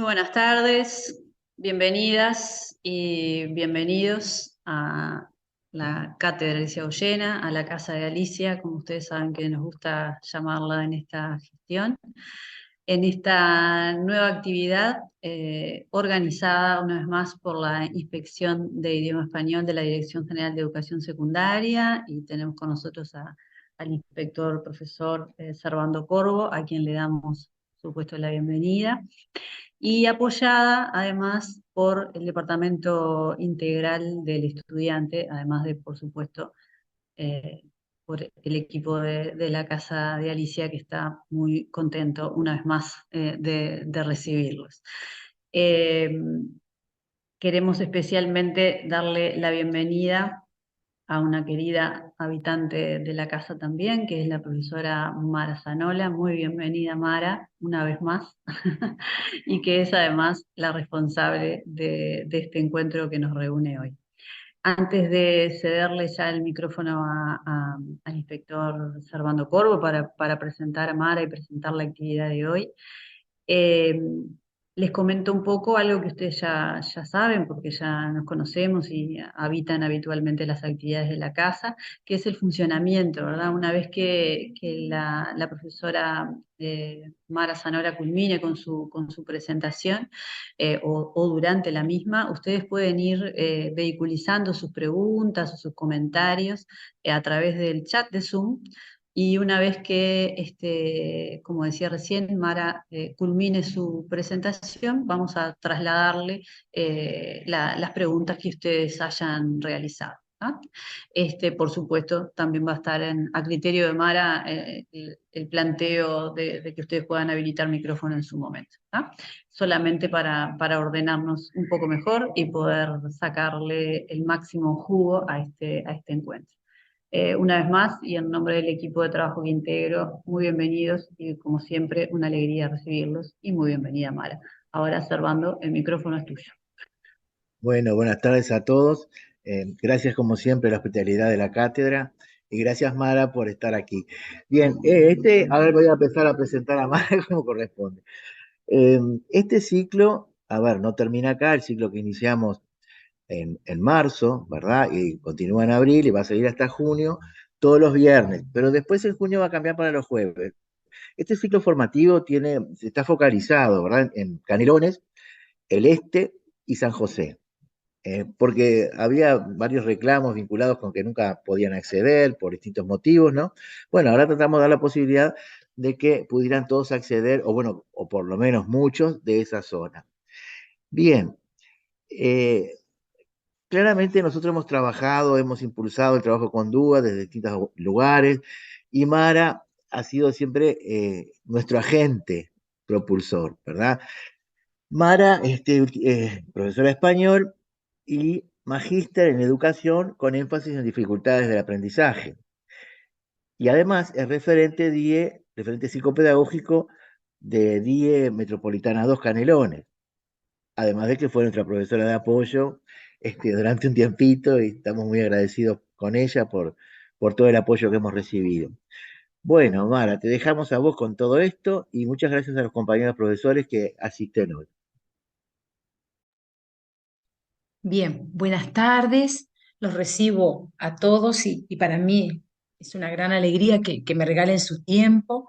buenas tardes, bienvenidas y bienvenidos a la Cátedra Alicia Goyena, a la Casa de Alicia, como ustedes saben que nos gusta llamarla en esta gestión, en esta nueva actividad organizada una vez más por la Inspección de Idioma Español de la Dirección General de Educación Secundaria, y tenemos con nosotros al inspector profesor Servando Corvo, a quien le damos, por supuesto, la bienvenida, y apoyada además por el Departamento Integral del Estudiante, además de, por supuesto, eh, por el equipo de la Casa de Alicia, que está muy contento una vez más de recibirlos. Eh, Queremos especialmente darle la bienvenida a una querida habitante de la casa también, que es la profesora Mara Zanola. Muy bienvenida, Mara, una vez más, y que es además la responsable de este encuentro que nos reúne hoy. Antes de cederle ya el micrófono al inspector Servando Corvo para presentar a Mara y presentar la actividad de hoy, eh, les comento un poco algo que ustedes ya saben, porque ya nos conocemos y habitan habitualmente las actividades de la casa, que es el funcionamiento, ¿verdad? Una vez que la profesora Mara Zanora culmine con su presentación, o durante la misma, ustedes pueden ir vehiculizando sus preguntas o sus comentarios a través del chat de Zoom. Y una vez que, como decía recién, Mara culmine su presentación, vamos a trasladarle las preguntas que ustedes hayan realizado, ¿ah? Por supuesto, también va a estar a criterio de Mara el planteo de que ustedes puedan habilitar micrófono en su momento, ¿ah? Solamente para ordenarnos un poco mejor y poder sacarle el máximo jugo a este encuentro. Una vez más, y en nombre del equipo de trabajo que integro, muy bienvenidos y como siempre, una alegría recibirlos y muy bienvenida, Mara. Ahora, Servando, el micrófono es tuyo. Bueno, buenas tardes a todos. Gracias como siempre a la hospitalidad de la cátedra y gracias Mara por estar aquí. Bien, a ver, voy a empezar a presentar a Mara como corresponde. Este ciclo, a ver, no termina acá, el ciclo que iniciamos en marzo, ¿verdad? Y continúa en abril y va a seguir hasta junio, todos los viernes, pero después en junio va a cambiar para los jueves. Este ciclo formativo está focalizado, ¿verdad? En Canelones, el Este y San José. Porque había varios reclamos vinculados con que nunca podían acceder por distintos motivos, ¿no? Bueno, ahora tratamos de dar la posibilidad de que pudieran todos acceder, o bueno, o por lo menos muchos de esa zona. Bien, eh, claramente nosotros hemos trabajado, hemos impulsado el trabajo con DUA desde distintos lugares, y Mara ha sido siempre nuestro agente propulsor, ¿verdad? Mara, profesora de español y magíster en educación con énfasis en dificultades del aprendizaje. Y además es referente psicopedagógico de DIE Metropolitana 2 Canelones. Además de que fue nuestra profesora de apoyo durante un tiempito y estamos muy agradecidos con ella por todo el apoyo que hemos recibido. Bueno, Mara, te dejamos a vos con todo esto y muchas gracias a los compañeros profesores que asisten hoy. Bien, buenas tardes. Los recibo a todos y para mí es una gran alegría que me regalen su tiempo.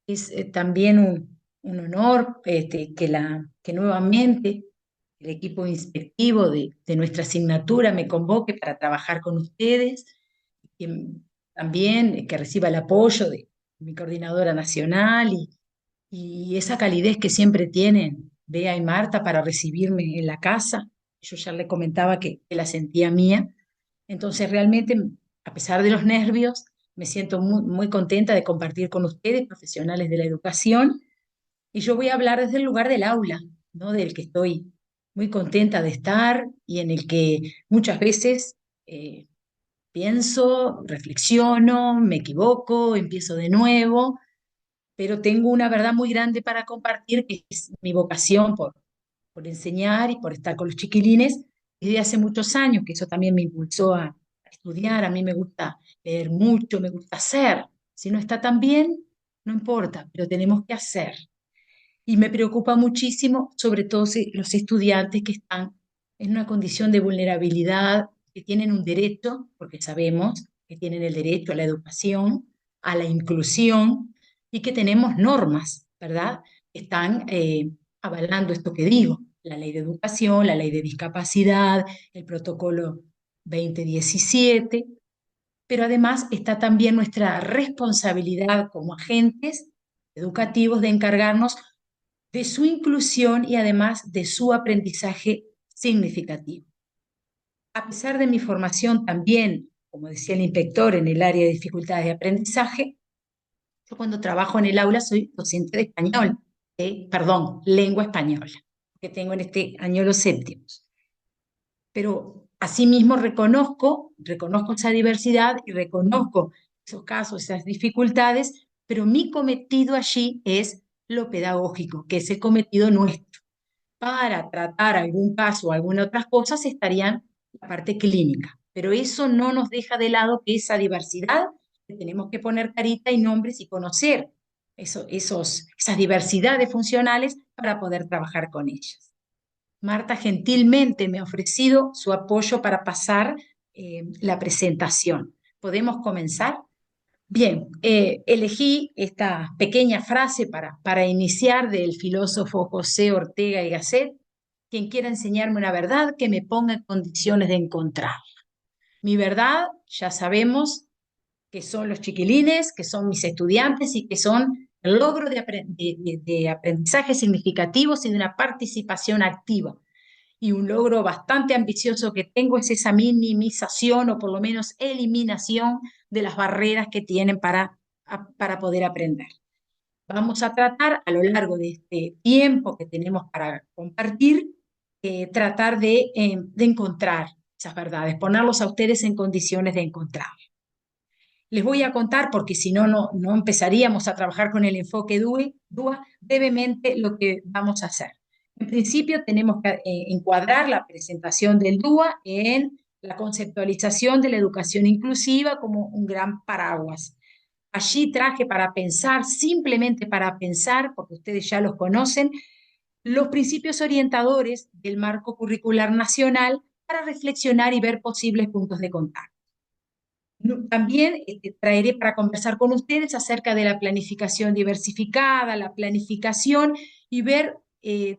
Es también un honor que nuevamente el equipo inspectivo de nuestra asignatura me convoque para trabajar con ustedes. Que también que reciba el apoyo de mi coordinadora nacional y esa calidez que siempre tienen Bea y Marta para recibirme en la casa. Yo ya le comentaba que la sentía mía. Entonces, realmente, a pesar de los nervios, me siento muy contenta de compartir con ustedes, profesionales de la educación, y yo voy a hablar desde el lugar del aula, ¿no? Del que estoy muy contenta de estar y en el que muchas veces pienso, reflexiono, me equivoco, empiezo de nuevo, pero tengo una verdad muy grande para compartir, que es mi vocación por enseñar y por estar con los chiquilines desde hace muchos años, que eso también me impulsó a estudiar. A mí me gusta leer mucho, me gusta hacer. Si no está tan bien, no importa, pero tenemos que hacer. Y me preocupa muchísimo, sobre todo los estudiantes que están en una condición de vulnerabilidad, que tienen un derecho, porque sabemos que tienen el derecho a la educación, a la inclusión, y que tenemos normas, ¿verdad? Que están avalando esto que digo, la ley de educación, la ley de discapacidad, el protocolo 2017, pero además está también nuestra responsabilidad como agentes educativos de encargarnos de su inclusión y además de su aprendizaje significativo. A pesar de mi formación también, como decía el inspector, en el área de dificultades de aprendizaje, yo cuando trabajo en el aula soy docente de español, lengua española, que tengo en este año los séptimos. Pero asimismo reconozco esa diversidad y reconozco esos casos, esas dificultades, pero mi cometido allí es lo pedagógico, que es el cometido nuestro. Para tratar algún caso o alguna otra cosa estarían la parte clínica, pero eso no nos deja de lado que esa diversidad, que tenemos que poner carita y nombres y conocer esas diversidades funcionales para poder trabajar con ellas. Marta gentilmente me ha ofrecido su apoyo para pasar la presentación. ¿Podemos comenzar? Bien, elegí esta pequeña frase para iniciar del filósofo José Ortega y Gasset: quien quiera enseñarme una verdad, que me ponga en condiciones de encontrarla. Mi verdad, ya sabemos que son los chiquilines, que son mis estudiantes y que son el logro de aprendizajes significativos y de una participación activa. Y un logro bastante ambicioso que tengo es esa minimización o por lo menos eliminación de las barreras que tienen para poder aprender. Vamos a tratar a lo largo de este tiempo que tenemos para compartir, tratar de encontrar esas verdades, ponerlos a ustedes en condiciones de encontrar. Les voy a contar, porque si no, no empezaríamos a trabajar con el enfoque DUA, brevemente lo que vamos a hacer. En principio tenemos que encuadrar la presentación del DUA en la conceptualización de la educación inclusiva como un gran paraguas. Allí traje para pensar, simplemente para pensar, porque ustedes ya los conocen, los principios orientadores del marco curricular nacional para reflexionar y ver posibles puntos de contacto. También traeré para conversar con ustedes acerca de la planificación diversificada, la planificación y ver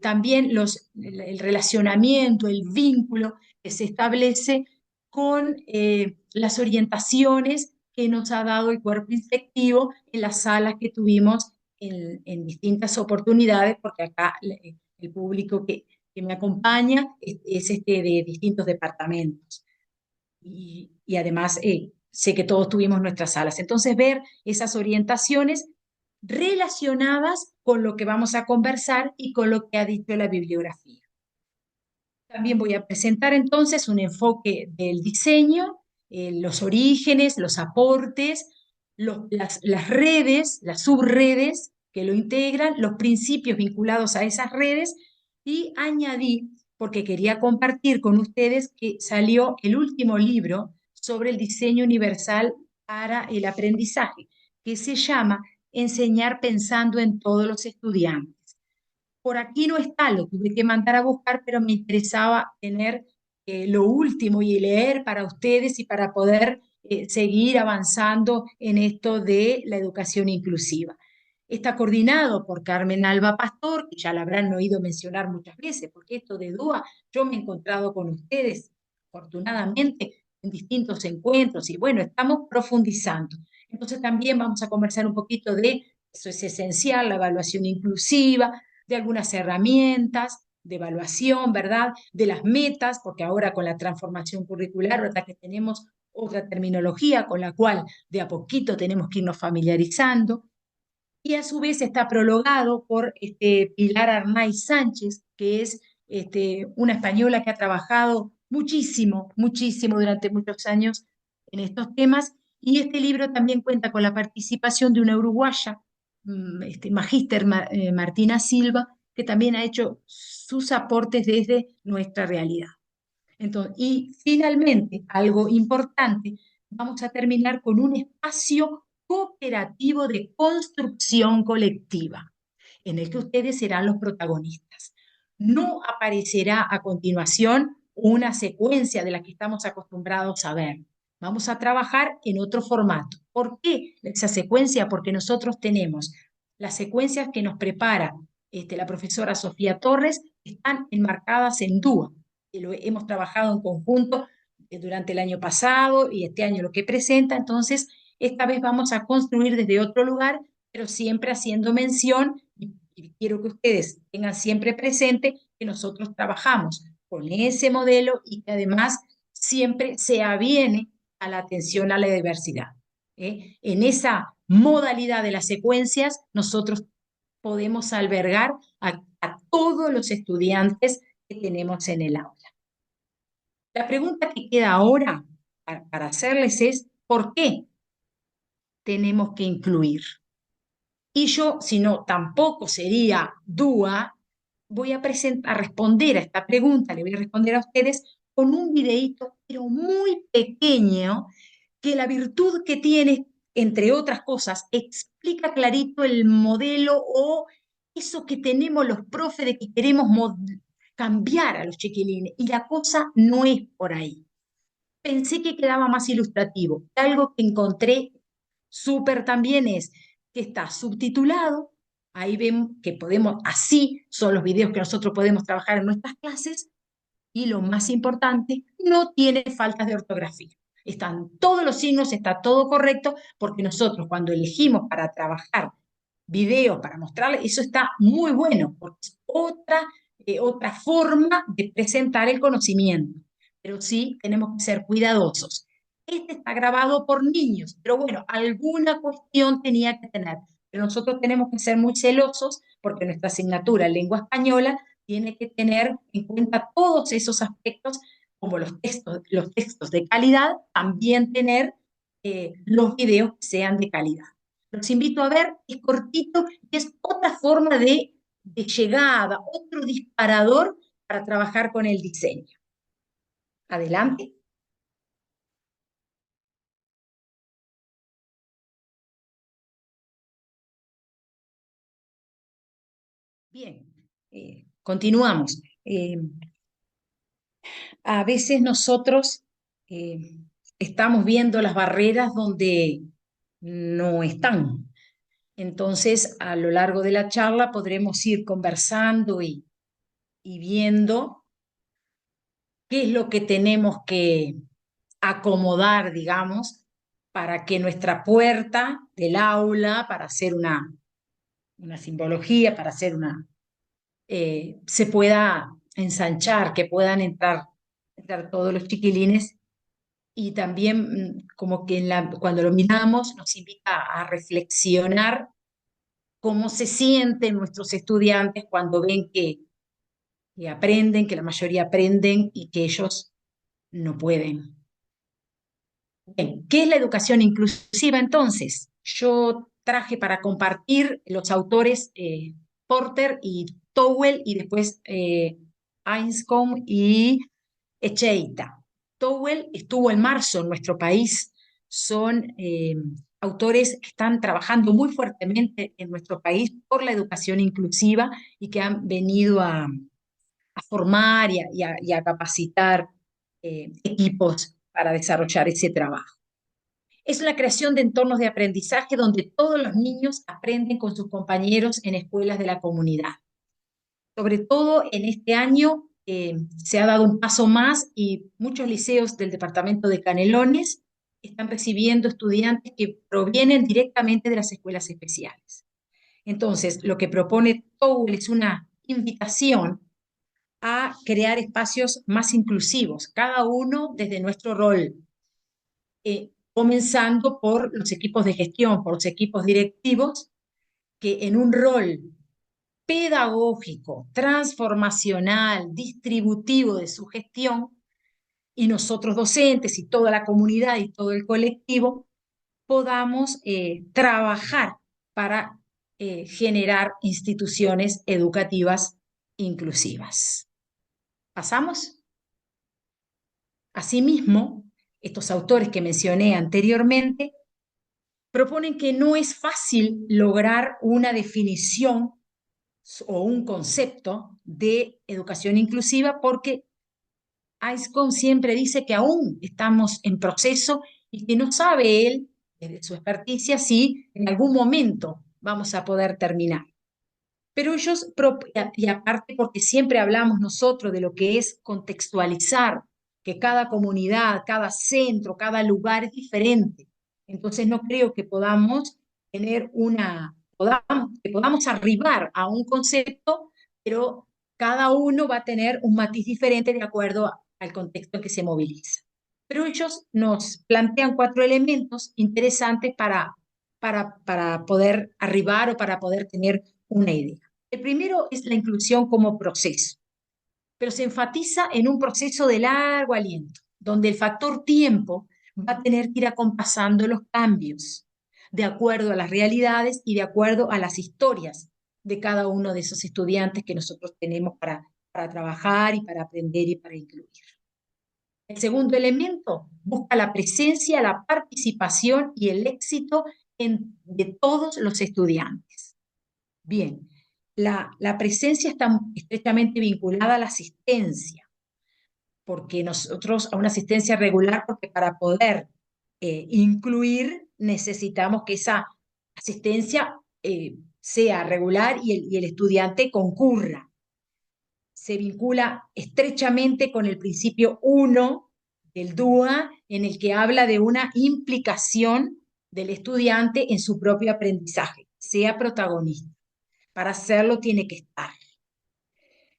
también el relacionamiento, el vínculo que se establece con las orientaciones que nos ha dado el cuerpo inspectivo en las salas que tuvimos en distintas oportunidades, porque acá el público que me acompaña es de distintos departamentos. Y además sé que todos tuvimos nuestras salas. Entonces, ver esas orientaciones relacionadas con lo que vamos a conversar y con lo que ha dicho la bibliografía. También voy a presentar entonces un enfoque del diseño, los orígenes, los aportes, las redes, las subredes que lo integran, los principios vinculados a esas redes, y añadí, porque quería compartir con ustedes, que salió el último libro sobre el diseño universal para el aprendizaje, que se llama Enseñar pensando en todos los estudiantes. Por aquí no está, lo tuve que mandar a buscar, pero me interesaba tener lo último y leer para ustedes y para poder seguir avanzando en esto de la educación inclusiva. Está coordinado por Carmen Alba Pastor, que ya la habrán oído mencionar muchas veces, porque esto de DUA, yo me he encontrado con ustedes, afortunadamente, en distintos encuentros, y bueno, estamos profundizando. Entonces también vamos a conversar un poquito de, eso es esencial, la evaluación inclusiva, de algunas herramientas de evaluación, ¿verdad? De las metas, porque ahora con la transformación curricular, ¿verdad? Que tenemos otra terminología con la cual de a poquito tenemos que irnos familiarizando. Y a su vez está prologado por Pilar Arnaiz Sánchez, que es una española que ha trabajado muchísimo, muchísimo durante muchos años en estos temas. Y este libro también cuenta con la participación de una uruguaya, Magíster Martina Silva, que también ha hecho sus aportes desde nuestra realidad. Entonces, y finalmente, algo importante, vamos a terminar con un espacio cooperativo de construcción colectiva. en el que ustedes serán los protagonistas. No aparecerá a continuación una secuencia de la que estamos acostumbrados a ver. Vamos a trabajar en otro formato. ¿Por qué esa secuencia? Porque nosotros tenemos las secuencias que nos prepara la profesora Sofía Torres, están enmarcadas en DUA. Lo hemos trabajado en conjunto durante el año pasado y este año lo que presenta. Entonces, esta vez vamos a construir desde otro lugar, pero siempre haciendo mención, y quiero que ustedes tengan siempre presente que nosotros trabajamos con ese modelo y que además siempre se aviene a la atención a la diversidad. En esa modalidad de las secuencias, nosotros podemos albergar a todos los estudiantes que tenemos en el aula. La pregunta que queda ahora para hacerles es, ¿por qué tenemos que incluir? Y yo, si no, tampoco sería DUA, voy a responder a esta pregunta, le voy a responder a ustedes con un videíto, pero muy pequeño, que la virtud que tiene, entre otras cosas, explica clarito el modelo o eso que tenemos los profes de que queremos cambiar a los chiquilines. Y la cosa no es por ahí. Pensé que quedaba más ilustrativo. Algo que encontré súper también es que está subtitulado. Ahí ven que podemos, así son los videos que nosotros podemos trabajar en nuestras clases. Y lo más importante, no tiene faltas de ortografía. Están todos los signos, está todo correcto, porque nosotros cuando elegimos para trabajar videos, para mostrarles, eso está muy bueno, porque es otra forma de presentar el conocimiento. Pero sí tenemos que ser cuidadosos. Este está grabado por niños, pero bueno, alguna cuestión tenía que tener. Pero nosotros tenemos que ser muy celosos porque nuestra asignatura en lengua española tiene que tener en cuenta todos esos aspectos, como los textos de calidad, también tener los videos que sean de calidad. Los invito a ver, es cortito y es otra forma de llegada, otro disparador para trabajar con el diseño. Adelante. Bien, continuamos. A veces nosotros estamos viendo las barreras donde no están. Entonces, a lo largo de la charla podremos ir conversando y viendo qué es lo que tenemos que acomodar, digamos, para que nuestra puerta del aula, para hacer una simbología, para hacer se pueda ensanchar, que puedan entrar todos los chiquilines y también como que cuando lo miramos nos invita a reflexionar cómo se sienten nuestros estudiantes cuando ven que aprenden, que la mayoría aprenden y que ellos no pueden. Bien, ¿qué es la educación inclusiva entonces? Yo traje para compartir los autores Porter y Towell y después Anscombe y Echeita. Towell estuvo en marzo en nuestro país. Son autores que están trabajando muy fuertemente en nuestro país por la educación inclusiva y que han venido a formar y a capacitar equipos para desarrollar ese trabajo. Es la creación de entornos de aprendizaje donde todos los niños aprenden con sus compañeros en escuelas de la comunidad. Sobre todo en este año se ha dado un paso más y muchos liceos del departamento de Canelones están recibiendo estudiantes que provienen directamente de las escuelas especiales. Entonces, lo que propone Towell es una invitación a crear espacios más inclusivos, cada uno desde nuestro rol, comenzando por los equipos de gestión, por los equipos directivos, que en un rol pedagógico, transformacional, distributivo de su gestión, y nosotros docentes y toda la comunidad y todo el colectivo, podamos trabajar para generar instituciones educativas inclusivas. ¿Pasamos? Asimismo, estos autores que mencioné anteriormente proponen que no es fácil lograr una definición o un concepto de educación inclusiva, porque ISCOM siempre dice que aún estamos en proceso y que no sabe él, desde su experticia, si en algún momento vamos a poder terminar. Pero ellos, y aparte porque siempre hablamos nosotros de lo que es contextualizar, que cada comunidad, cada centro, cada lugar es diferente. Entonces no creo que podamos tener que podamos arribar a un concepto, pero cada uno va a tener un matiz diferente de acuerdo al contexto en que se moviliza. Pero ellos nos plantean 4 elementos interesantes para poder arribar o para poder tener una idea. El primero es la inclusión como proceso, pero se enfatiza en un proceso de largo aliento, donde el factor tiempo va a tener que ir acompasando los cambios, de acuerdo a las realidades y de acuerdo a las historias de cada uno de esos estudiantes que nosotros tenemos para trabajar y para aprender y para incluir. El segundo elemento busca la presencia, la participación y el éxito de todos los estudiantes. Bien, la presencia está estrechamente vinculada a la asistencia, porque nosotros a una asistencia regular, porque para poder incluir necesitamos que esa asistencia sea regular y el estudiante concurra. Se vincula estrechamente con el principio 1 del DUA, en el que habla de una implicación del estudiante en su propio aprendizaje, sea protagonista. Para hacerlo tiene que estar.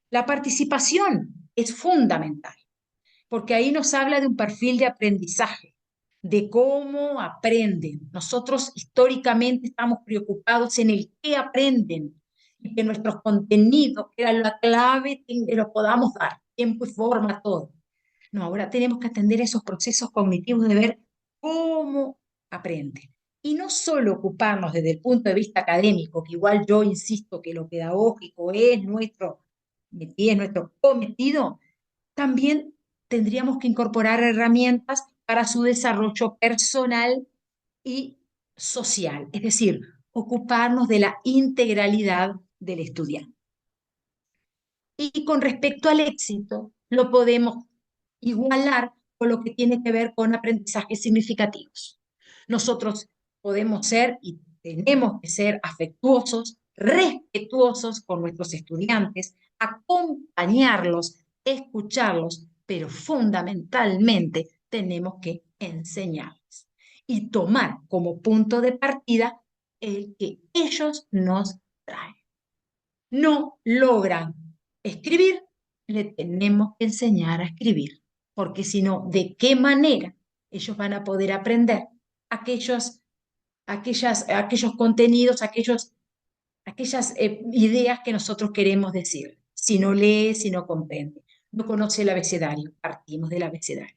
La participación es fundamental, porque ahí nos habla de un perfil de aprendizaje, de cómo aprenden. Nosotros históricamente estamos preocupados en el qué aprenden y que nuestros contenidos, que era la clave, los podamos dar, tiempo y forma, todo. No, ahora tenemos que atender esos procesos cognitivos de ver cómo aprenden. Y no solo ocuparnos desde el punto de vista académico, que igual yo insisto que lo pedagógico es nuestro cometido, también tendríamos que incorporar herramientas para su desarrollo personal y social, es decir, ocuparnos de la integralidad del estudiante. Y con respecto al éxito, lo podemos igualar con lo que tiene que ver con aprendizajes significativos. Nosotros podemos ser y tenemos que ser afectuosos, respetuosos con nuestros estudiantes, acompañarlos, escucharlos, pero fundamentalmente tenemos que enseñarles y tomar como punto de partida el que ellos nos traen. No logran escribir, le tenemos que enseñar a escribir, porque si no, ¿de qué manera ellos van a poder aprender aquellos contenidos, aquellas ideas que nosotros queremos decir? Si no lee, si no comprende, no conoce el abecedario, partimos del abecedario.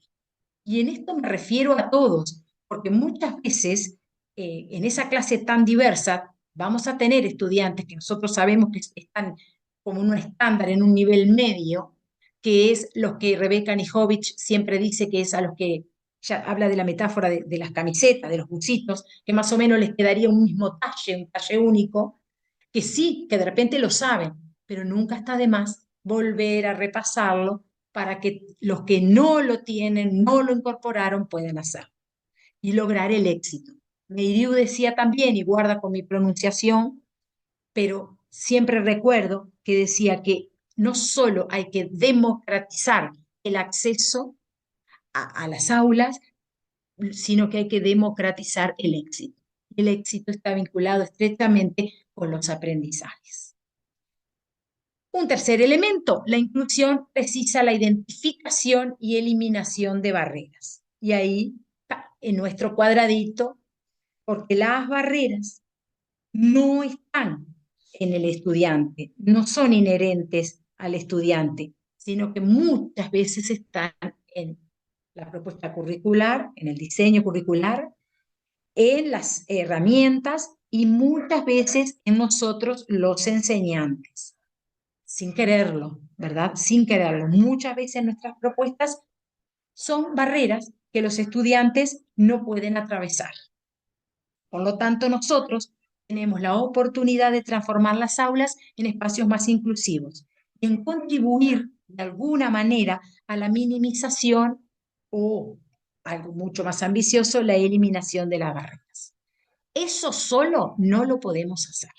Y en esto me refiero a todos, porque muchas veces en esa clase tan diversa vamos a tener estudiantes que nosotros sabemos que están como en un estándar, en un nivel medio, que es los que Rebeca Nijovic siempre dice que es a los que, ya habla de la metáfora de las camisetas, de los busitos, que más o menos les quedaría un mismo talle, un talle único, que sí, que de repente lo saben, pero nunca está de más volver a repasarlo para que los que no lo tienen, no lo incorporaron, puedan hacerlo y lograr el éxito. Meiriu decía también, y guarda con mi pronunciación, pero siempre recuerdo que decía que no solo hay que democratizar el acceso a las aulas, sino que hay que democratizar el éxito. El éxito está vinculado estrechamente con los aprendizajes. Un tercer elemento, la inclusión precisa la identificación y eliminación de barreras. Y ahí, en nuestro cuadradito, porque las barreras no están en el estudiante, no son inherentes al estudiante, sino que muchas veces están en la propuesta curricular, en el diseño curricular, en las herramientas y muchas veces en nosotros los enseñantes, sin quererlo, ¿verdad? Sin quererlo. Muchas veces nuestras propuestas son barreras que los estudiantes no pueden atravesar. Por lo tanto, nosotros tenemos la oportunidad de transformar las aulas en espacios más inclusivos y en contribuir de alguna manera a la minimización o, algo mucho más ambicioso, la eliminación de las barreras. Eso solo no lo podemos hacer.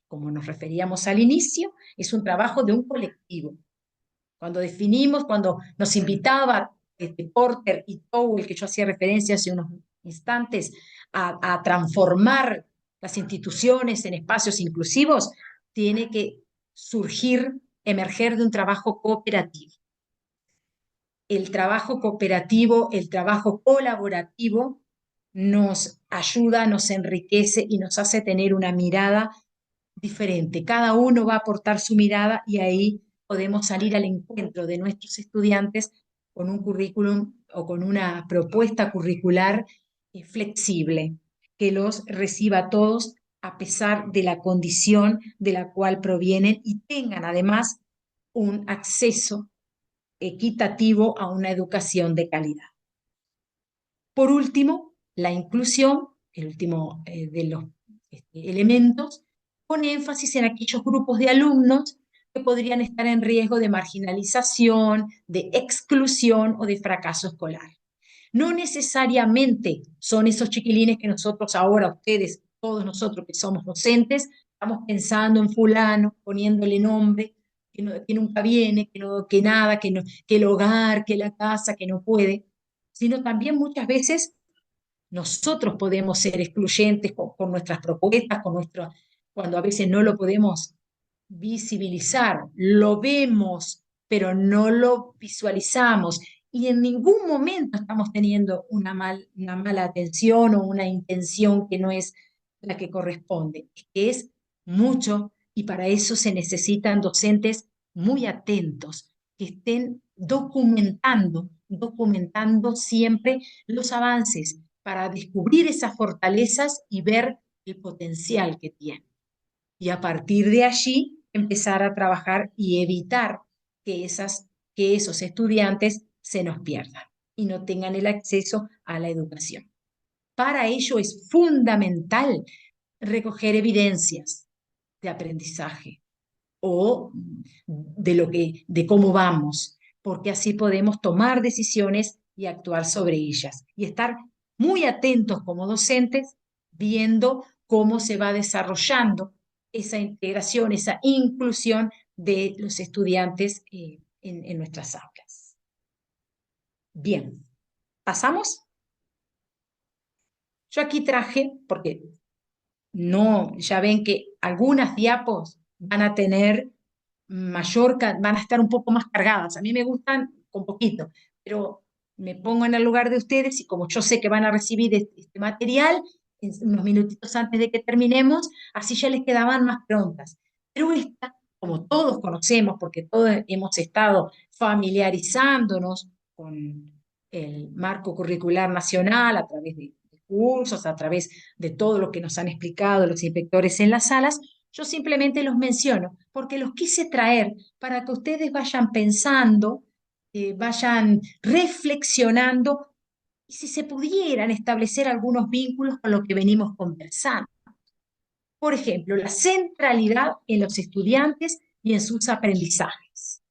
Como nos referíamos al inicio, es un trabajo de un colectivo. Cuando nos invitaba Porter y Towell, que yo hacía referencia hace unos instantes, a transformar las instituciones en espacios inclusivos, tiene que surgir, emerger de un trabajo cooperativo. El trabajo cooperativo, el trabajo colaborativo nos ayuda, nos enriquece y nos hace tener una mirada diferente. Cada uno va a aportar su mirada y ahí podemos salir al encuentro de nuestros estudiantes con un currículum o con una propuesta curricular flexible, que los reciba a todos a pesar de la condición de la cual provienen y tengan además un acceso equitativo a una educación de calidad. Por último, la inclusión, el último de los elementos, pone énfasis en aquellos grupos de alumnos que podrían estar en riesgo de marginalización, de exclusión o de fracaso escolar. No necesariamente son esos chiquilines que nosotros ahora, ustedes, todos nosotros que somos docentes, estamos pensando en fulano, poniéndole nombre, que nunca viene, que nada, que el hogar, que la casa, que no puede, sino también muchas veces nosotros podemos ser excluyentes con nuestras propuestas, cuando a veces no lo podemos visibilizar, lo vemos, pero no lo visualizamos. Y en ningún momento estamos teniendo una mala atención o una intención que no es la que corresponde. Es mucho y para eso se necesitan docentes muy atentos, que estén documentando siempre los avances para descubrir esas fortalezas y ver el potencial que tienen. Y a partir de allí empezar a trabajar y evitar que esos estudiantes se nos pierdan y no tengan el acceso a la educación. Para ello es fundamental recoger evidencias de aprendizaje o de cómo vamos, porque así podemos tomar decisiones y actuar sobre ellas y estar muy atentos como docentes viendo cómo se va desarrollando esa integración, esa inclusión de los estudiantes en nuestras aulas. Bien, ¿pasamos? Yo aquí traje, porque ya ven que algunas diapos van a tener van a estar un poco más cargadas. A mí me gustan con poquito, pero me pongo en el lugar de ustedes y como yo sé que van a recibir este material en unos minutitos antes de que terminemos, así ya les quedaban más prontas. Pero esta, como todos conocemos, porque todos hemos estado familiarizándonos con el marco curricular nacional a través de cursos, a través de todo lo que nos han explicado los inspectores en las salas, yo simplemente los menciono porque los quise traer para que ustedes vayan pensando, vayan reflexionando y si se pudieran establecer algunos vínculos con lo que venimos conversando. Por ejemplo, la centralidad en los estudiantes y en sus aprendizajes.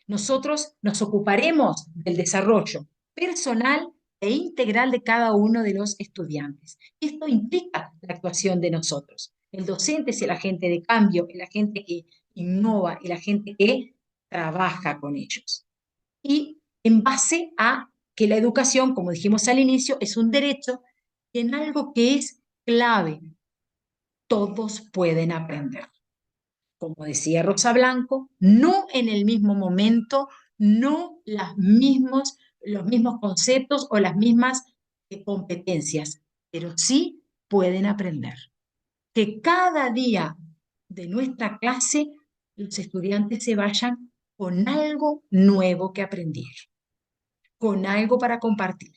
Nosotros nos ocuparemos del desarrollo personal e integral de cada uno de los estudiantes. Esto implica la actuación de nosotros. El docente es el agente de cambio, el agente que innova, el agente que trabaja con ellos. Y en base a que la educación, como dijimos al inicio, es un derecho en algo que es clave. Todos pueden aprender. Como decía Rosa Blanco, no en el mismo momento, no los mismos conceptos o las mismas competencias, pero sí pueden aprender. Que cada día de nuestra clase los estudiantes se vayan con algo nuevo que aprender, con algo para compartir,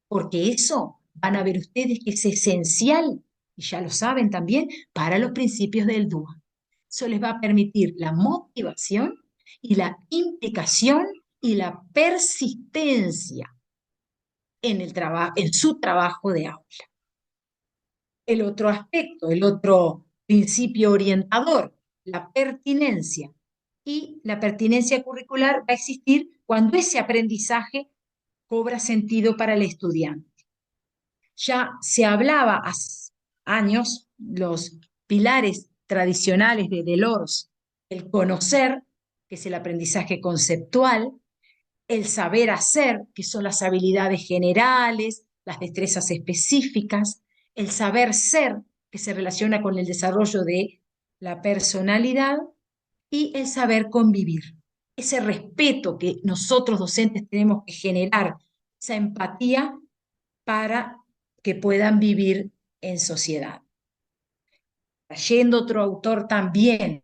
porque eso van a ver ustedes que es esencial, y ya lo saben también, para los principios del DUA. Eso les va a permitir la motivación y la implicación y la persistencia en su trabajo de aula. el otro aspecto, el otro principio orientador, la pertinencia. Y la pertinencia curricular va a existir cuando ese aprendizaje cobra sentido para el estudiante. Ya se hablaba hace años, los pilares tradicionales de Delors, el conocer, que es el aprendizaje conceptual, el saber hacer, que son las habilidades generales, las destrezas específicas, el saber ser, que se relaciona con el desarrollo de la personalidad, y el saber convivir. Ese respeto que nosotros docentes tenemos que generar, esa empatía para que puedan vivir en sociedad. Trayendo otro autor también,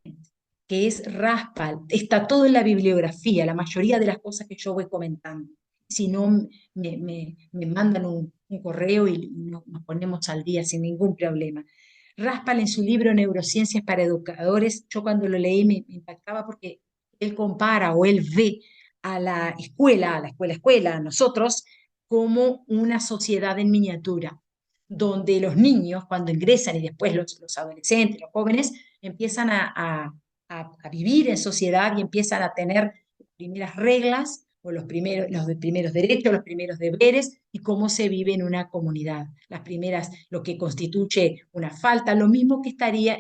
que es Raspal, está todo en la bibliografía, la mayoría de las cosas que yo voy comentando. Si no, me mandan un correo y nos ponemos al día sin ningún problema. Raspal en su libro Neurociencias para Educadores, yo cuando lo leí me impactaba porque él compara o él ve a la escuela, a nosotros, como una sociedad en miniatura, donde los niños cuando ingresan y después los adolescentes, los jóvenes, empiezan a vivir en sociedad y empiezan a tener primeras reglas o los primeros derechos, los primeros deberes y cómo se vive en una comunidad. Las primeras, lo que constituye una falta, lo mismo que estaría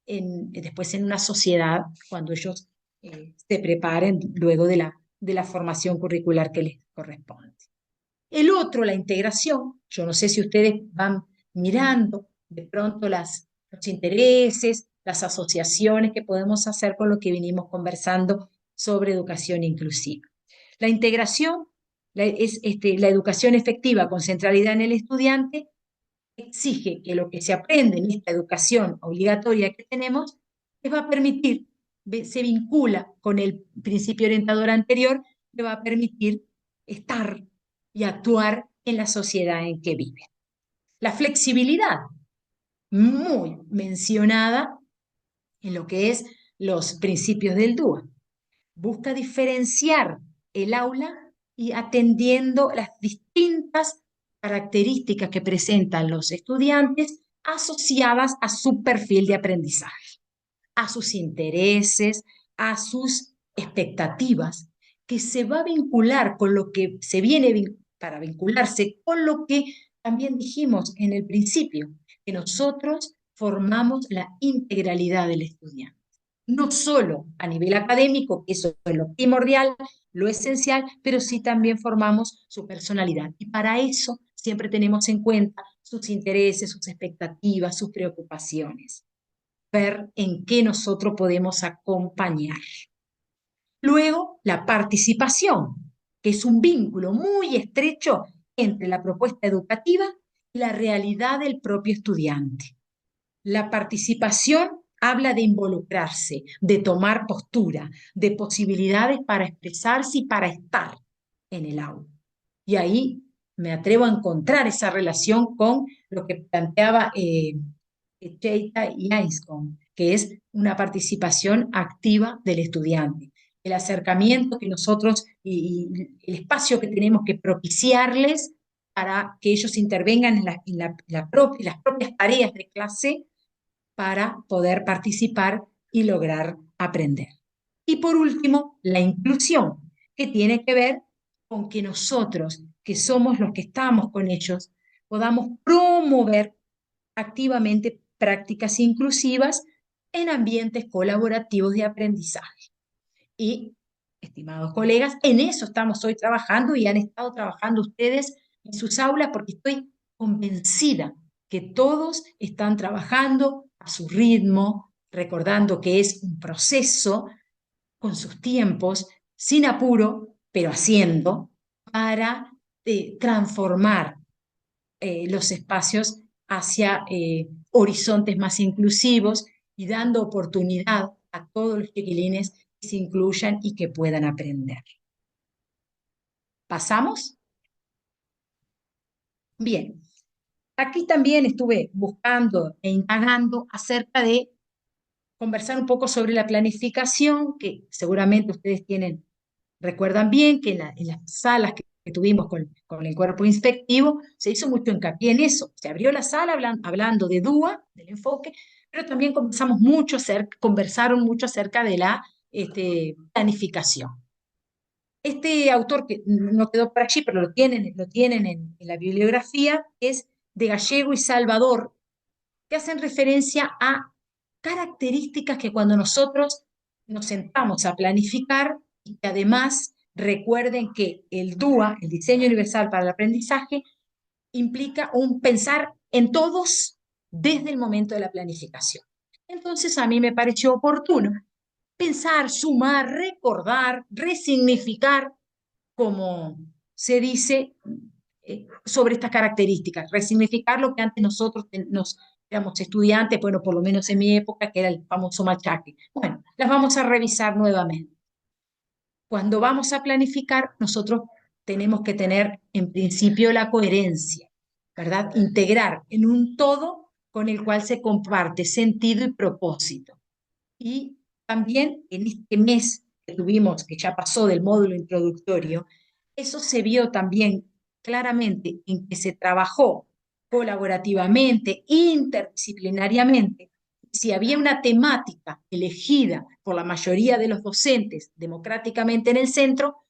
después en una sociedad cuando ellos se preparen luego de la formación curricular que les corresponde. El otro, la integración, yo no sé si ustedes van mirando de pronto los intereses, las asociaciones que podemos hacer con lo que vinimos conversando sobre educación inclusiva. La integración es la educación efectiva con centralidad en el estudiante, exige que lo que se aprende en esta educación obligatoria que tenemos les va a permitir, se vincula con el principio orientador anterior, le va a permitir estar y actuar en la sociedad en que vive. La flexibilidad, muy mencionada en lo que es los principios del DUA, busca diferenciar el aula y atendiendo las distintas características que presentan los estudiantes asociadas a su perfil de aprendizaje, a sus intereses, a sus expectativas, que se va a vincular con lo que se viene para vincularse con lo que también dijimos en el principio, que nosotros formamos la integralidad del estudiante. No solo a nivel académico, que eso es lo primordial, lo esencial, pero sí también formamos su personalidad. Y para eso siempre tenemos en cuenta sus intereses, sus expectativas, sus preocupaciones. Ver en qué nosotros podemos acompañar. Luego, la participación, que es un vínculo muy estrecho entre la propuesta educativa y la realidad del propio estudiante. La participación habla de involucrarse, de tomar postura, de posibilidades para expresarse y para estar en el aula. Y ahí me atrevo a encontrar esa relación con lo que planteaba Cheita y Ainscombe, que es una participación activa del estudiante. El acercamiento que nosotros y el espacio que tenemos que propiciarles para que ellos intervengan en las propias tareas de clase para poder participar y lograr aprender. Y por último, la inclusión, que tiene que ver con que nosotros, que somos los que estamos con ellos, podamos promover activamente prácticas inclusivas en ambientes colaborativos de aprendizaje. Y, estimados colegas, en eso estamos hoy trabajando y han estado trabajando ustedes en sus aulas porque estoy convencida que todos están trabajando a su ritmo, recordando que es un proceso con sus tiempos, sin apuro, pero haciendo, para transformar los espacios hacia horizontes más inclusivos y dando oportunidad a todos los chiquilines que se incluyan y que puedan aprender. ¿Pasamos? Bien. Aquí también estuve buscando e indagando acerca de conversar un poco sobre la planificación, que seguramente ustedes recuerdan bien que en las salas que que tuvimos con el cuerpo inspectivo, se hizo mucho hincapié en eso. Se abrió la sala hablando de DUA, del enfoque, pero también conversaron mucho acerca de la planificación. Este autor, que no quedó por allí, pero lo tienen en la bibliografía, es de Gallego y Salvador, que hacen referencia a características que cuando nosotros nos sentamos a planificar, y que además recuerden que el DUA, el Diseño Universal para el Aprendizaje, implica un pensar en todos desde el momento de la planificación. Entonces a mí me pareció oportuno pensar, sumar, recordar, resignificar, como se dice, sobre estas características, resignificar lo que antes nosotros nos éramos estudiantes, bueno, por lo menos en mi época, que era el famoso machaque. Bueno, las vamos a revisar nuevamente. Cuando vamos a planificar, nosotros tenemos que tener en principio la coherencia, ¿verdad? Integrar en un todo con el cual se comparte sentido y propósito. Y también en este mes que tuvimos, que ya pasó del módulo introductorio, eso se vio también claramente en que se trabajó colaborativamente, interdisciplinariamente. Si había una temática elegida por la mayoría de los docentes democráticamente en el centro,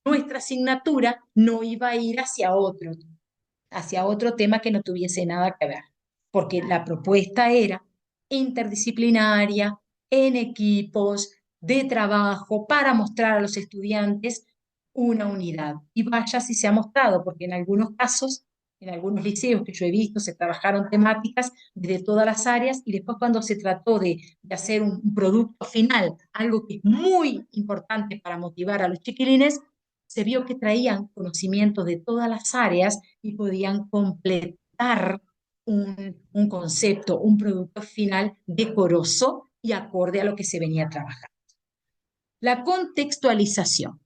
nuestra asignatura no iba a ir hacia otro tema que no tuviese nada que ver, porque la propuesta era interdisciplinaria, en equipos, de trabajo, para mostrar a los estudiantes una unidad. Y vaya si se ha mostrado, porque en algunos casos, en algunos liceos que yo he visto, se trabajaron temáticas de todas las áreas, y después cuando se trató de hacer un producto final, algo que es muy importante para motivar a los chiquilines, se vio que traían conocimientos de todas las áreas y podían completar un concepto, un producto final decoroso y acorde a lo que se venía trabajando. La contextualización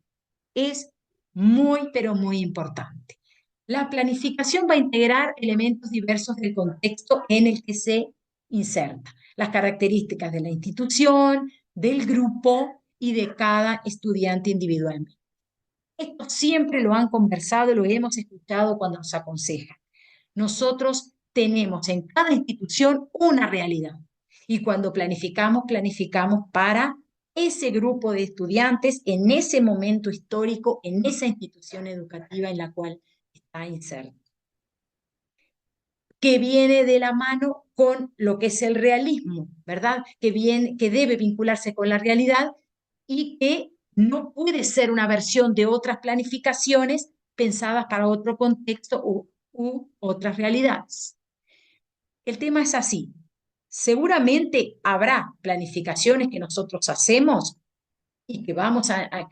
es muy, pero muy importante. La planificación va a integrar elementos diversos del contexto en el que se inserta, las características de la institución, del grupo y de cada estudiante individualmente. Esto siempre lo han conversado, lo hemos escuchado cuando nos aconsejan. Nosotros tenemos en cada institución una realidad, y cuando planificamos, planificamos para ese grupo de estudiantes en ese momento histórico, en esa institución educativa en la cual está inserto, que viene de la mano con lo que es el realismo, ¿verdad? Que debe vincularse con la realidad y que no puede ser una versión de otras planificaciones pensadas para otro contexto u otras realidades. El tema es así. Seguramente habrá planificaciones que nosotros hacemos y que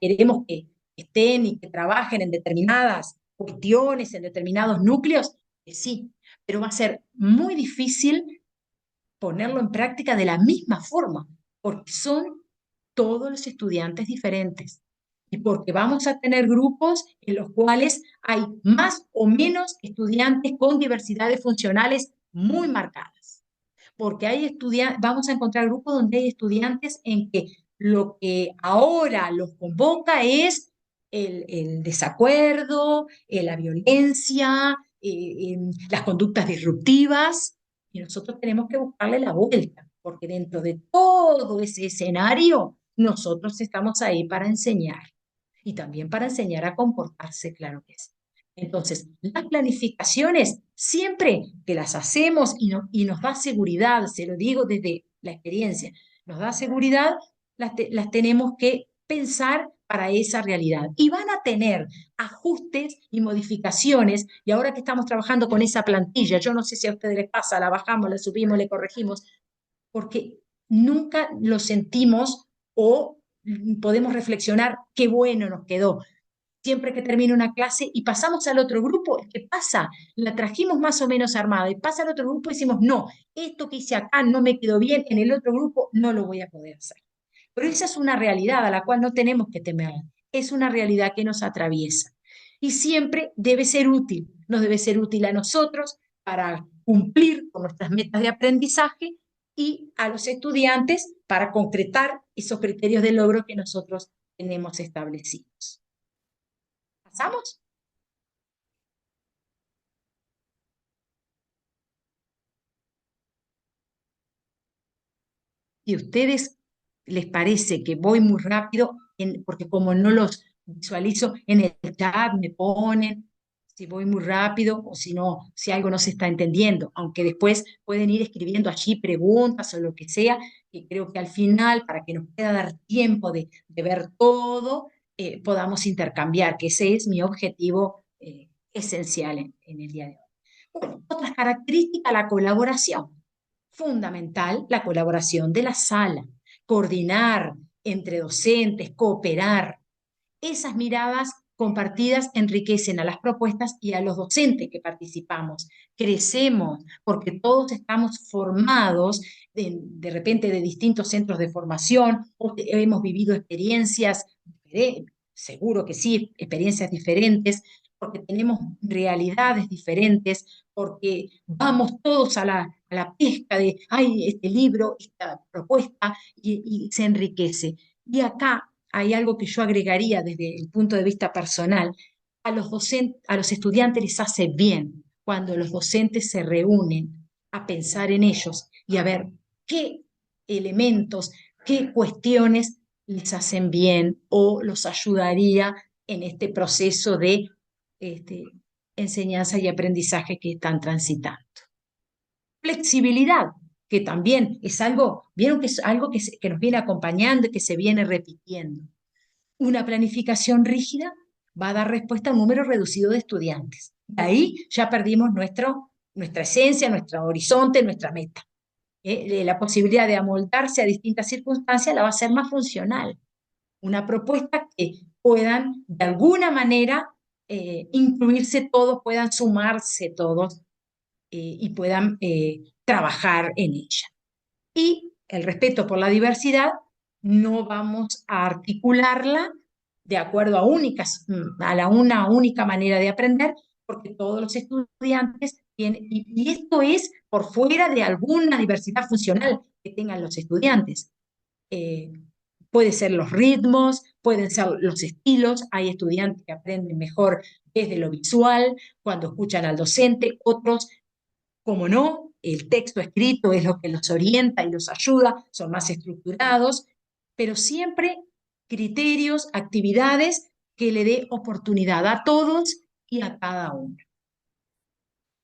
queremos que estén y que trabajen en determinadas cuestiones, en determinados núcleos, que sí, pero va a ser muy difícil ponerlo en práctica de la misma forma, porque son todos los estudiantes diferentes y porque vamos a tener grupos en los cuales hay más o menos estudiantes con diversidades funcionales muy marcadas, porque vamos a encontrar grupos donde hay estudiantes en que lo que ahora los convoca es el desacuerdo, la violencia, las conductas disruptivas, y nosotros tenemos que buscarle la vuelta, porque dentro de todo ese escenario, nosotros estamos ahí para enseñar, y también para enseñar a comportarse, claro que sí. Entonces, las planificaciones, siempre que las hacemos y nos da seguridad, se lo digo desde la experiencia, nos da seguridad, las tenemos que pensar para esa realidad. Y van a tener ajustes y modificaciones, y ahora que estamos trabajando con esa plantilla, yo no sé si a ustedes les pasa, la bajamos, la subimos, le corregimos, porque nunca lo sentimos o podemos reflexionar qué bueno nos quedó. Siempre que termina una clase y pasamos al otro grupo, ¿qué pasa? La trajimos más o menos armada y pasa al otro grupo y decimos, no, esto que hice acá no me quedó bien, en el otro grupo no lo voy a poder hacer. Pero esa es una realidad a la cual no tenemos que temer, es una realidad que nos atraviesa. Y siempre debe ser útil, nos debe ser útil a nosotros para cumplir con nuestras metas de aprendizaje y a los estudiantes para concretar esos criterios de logro que nosotros tenemos establecidos. ¿Pasamos? si a ustedes les parece que voy muy rápido, porque como no los visualizo en el chat, me ponen si voy muy rápido o si no, si algo no se está entendiendo, aunque después pueden ir escribiendo allí preguntas o lo que sea, que creo que al final, para que nos pueda dar tiempo de ver todo, podamos intercambiar, que ese es mi objetivo esencial en el día de hoy. Bueno, otras características, la colaboración. Fundamental la colaboración de la sala, coordinar entre docentes, cooperar. Esas miradas compartidas enriquecen a las propuestas y a los docentes que participamos. Crecemos porque todos estamos formados de repente de distintos centros de formación, o hemos vivido experiencias, seguro que sí, experiencias diferentes, porque tenemos realidades diferentes, porque vamos todos a la pesca de, ay, este libro, esta propuesta, y se enriquece. Y acá hay algo que yo agregaría desde el punto de vista personal. A los estudiantes les hace bien cuando los docentes se reúnen a pensar en ellos y a ver qué elementos, qué cuestiones les hacen bien o los ayudaría en este proceso de este, enseñanza y aprendizaje que están transitando. Flexibilidad, que también es algo, vieron que es algo que nos viene acompañando y que se viene repitiendo. Una planificación rígida va a dar respuesta a un número reducido de estudiantes. Ahí ya perdimos nuestra esencia, nuestro horizonte, nuestra meta. La posibilidad de amoldarse a distintas circunstancias la va a hacer más funcional. Una propuesta que puedan de alguna manera incluirse todos, puedan sumarse todos y puedan trabajar en ella. Y el respeto por la diversidad no vamos a articularla de acuerdo a una única manera de aprender, porque todos los estudiantes tienen, y esto es por fuera de alguna diversidad funcional que tengan los estudiantes. Puede ser los ritmos, pueden ser los estilos. Hay estudiantes que aprenden mejor desde lo visual, cuando escuchan al docente, otros, como no, el texto escrito es lo que los orienta y los ayuda, son más estructurados, pero siempre criterios, actividades que le dé oportunidad a todos y a cada uno.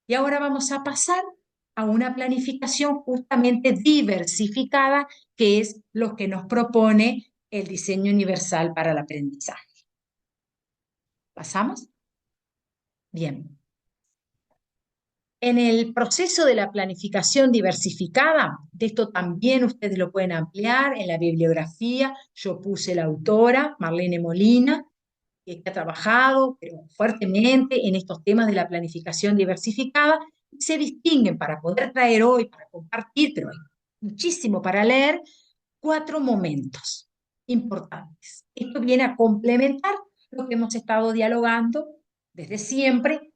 Y ahora vamos a pasar a una planificación justamente diversificada, que es lo que nos propone el diseño universal para el aprendizaje. ¿Pasamos? Bien. En el proceso de la planificación diversificada, de esto también ustedes lo pueden ampliar en la bibliografía. Yo puse la autora, Marlene Molina, que ha trabajado pero fuertemente en estos temas de la planificación diversificada. Se distinguen, para poder traer hoy, para compartir, pero hay muchísimo para leer, 4 momentos importantes. Esto viene a complementar lo que hemos estado dialogando desde siempre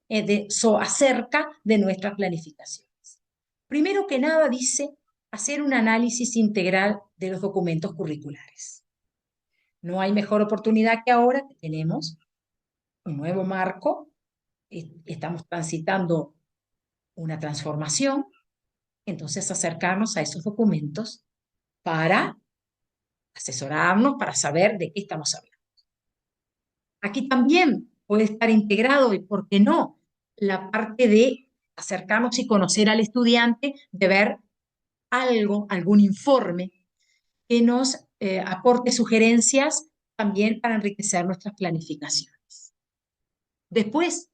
acerca de nuestras planificaciones. Primero que nada dice hacer un análisis integral de los documentos curriculares. No hay mejor oportunidad que ahora que tenemos un nuevo marco, estamos transitando una transformación, entonces acercarnos a esos documentos para asesorarnos, para saber de qué estamos hablando. Aquí también puede estar integrado, y por qué no, la parte de acercarnos y conocer al estudiante, de ver algún informe que nos aporte sugerencias también para enriquecer nuestras planificaciones. Después,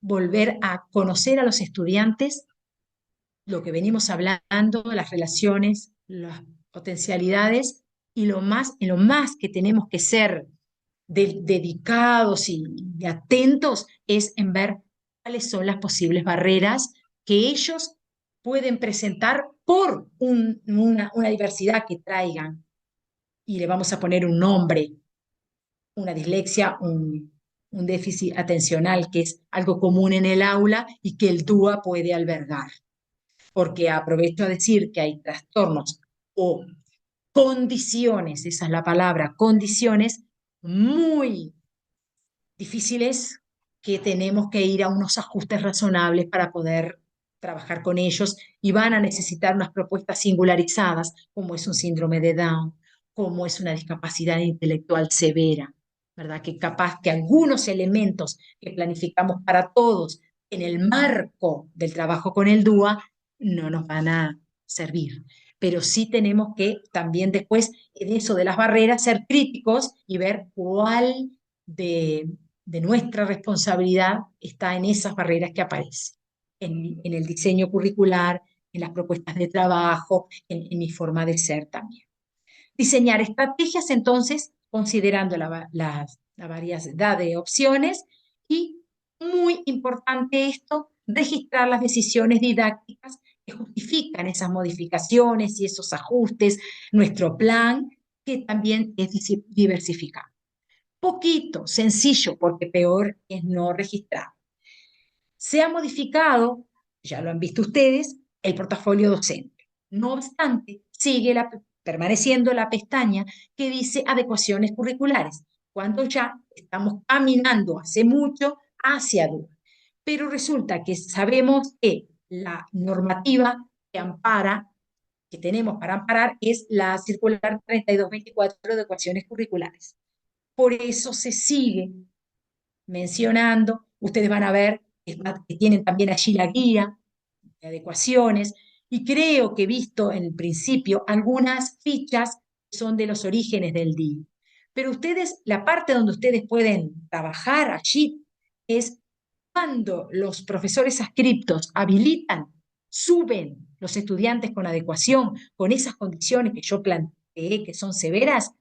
volver a conocer a los estudiantes, lo que venimos hablando, las relaciones, las potencialidades, y en lo más que tenemos que ser dedicados y atentos es en ver cuáles son las posibles barreras que ellos pueden presentar por una diversidad que traigan. Y le vamos a poner un nombre, una dislexia, un déficit atencional, que es algo común en el aula y que el DUA puede albergar. Porque aprovecho a decir que hay trastornos o condiciones, esa es la palabra, condiciones muy difíciles que tenemos que ir a unos ajustes razonables para poder trabajar con ellos y van a necesitar unas propuestas singularizadas, como es un síndrome de Down, como es una discapacidad intelectual severa, ¿verdad? Que capaz que algunos elementos que planificamos para todos en el marco del trabajo con el DUA no nos van a servir. Pero sí tenemos que también después, en eso de las barreras, ser críticos y ver cuál de nuestra responsabilidad está en esas barreras que aparecen, en el diseño curricular, en las propuestas de trabajo, en mi forma de ser también. Diseñar estrategias, entonces, considerando la variedad de opciones y, muy importante esto, registrar las decisiones didácticas que justifican esas modificaciones y esos ajustes, nuestro plan, que también es diversificado. Poquito, sencillo, porque peor es no registrar. Se ha modificado, ya lo han visto ustedes, el portafolio docente. No obstante, sigue permaneciendo la pestaña que dice adecuaciones curriculares, cuando ya estamos caminando hace mucho hacia DUA. Pero resulta que sabemos que la normativa que ampara, que tenemos para amparar, es la circular 3224 de adecuaciones curriculares. Por eso se sigue mencionando. Ustedes van a ver que tienen también allí la guía de adecuaciones, y creo que he visto en principio algunas fichas que son de los orígenes del DIU. Pero ustedes, la parte donde ustedes pueden trabajar allí es cuando los profesores adscriptos habilitan, suben los estudiantes con adecuación, con esas condiciones que yo planteé que son severas,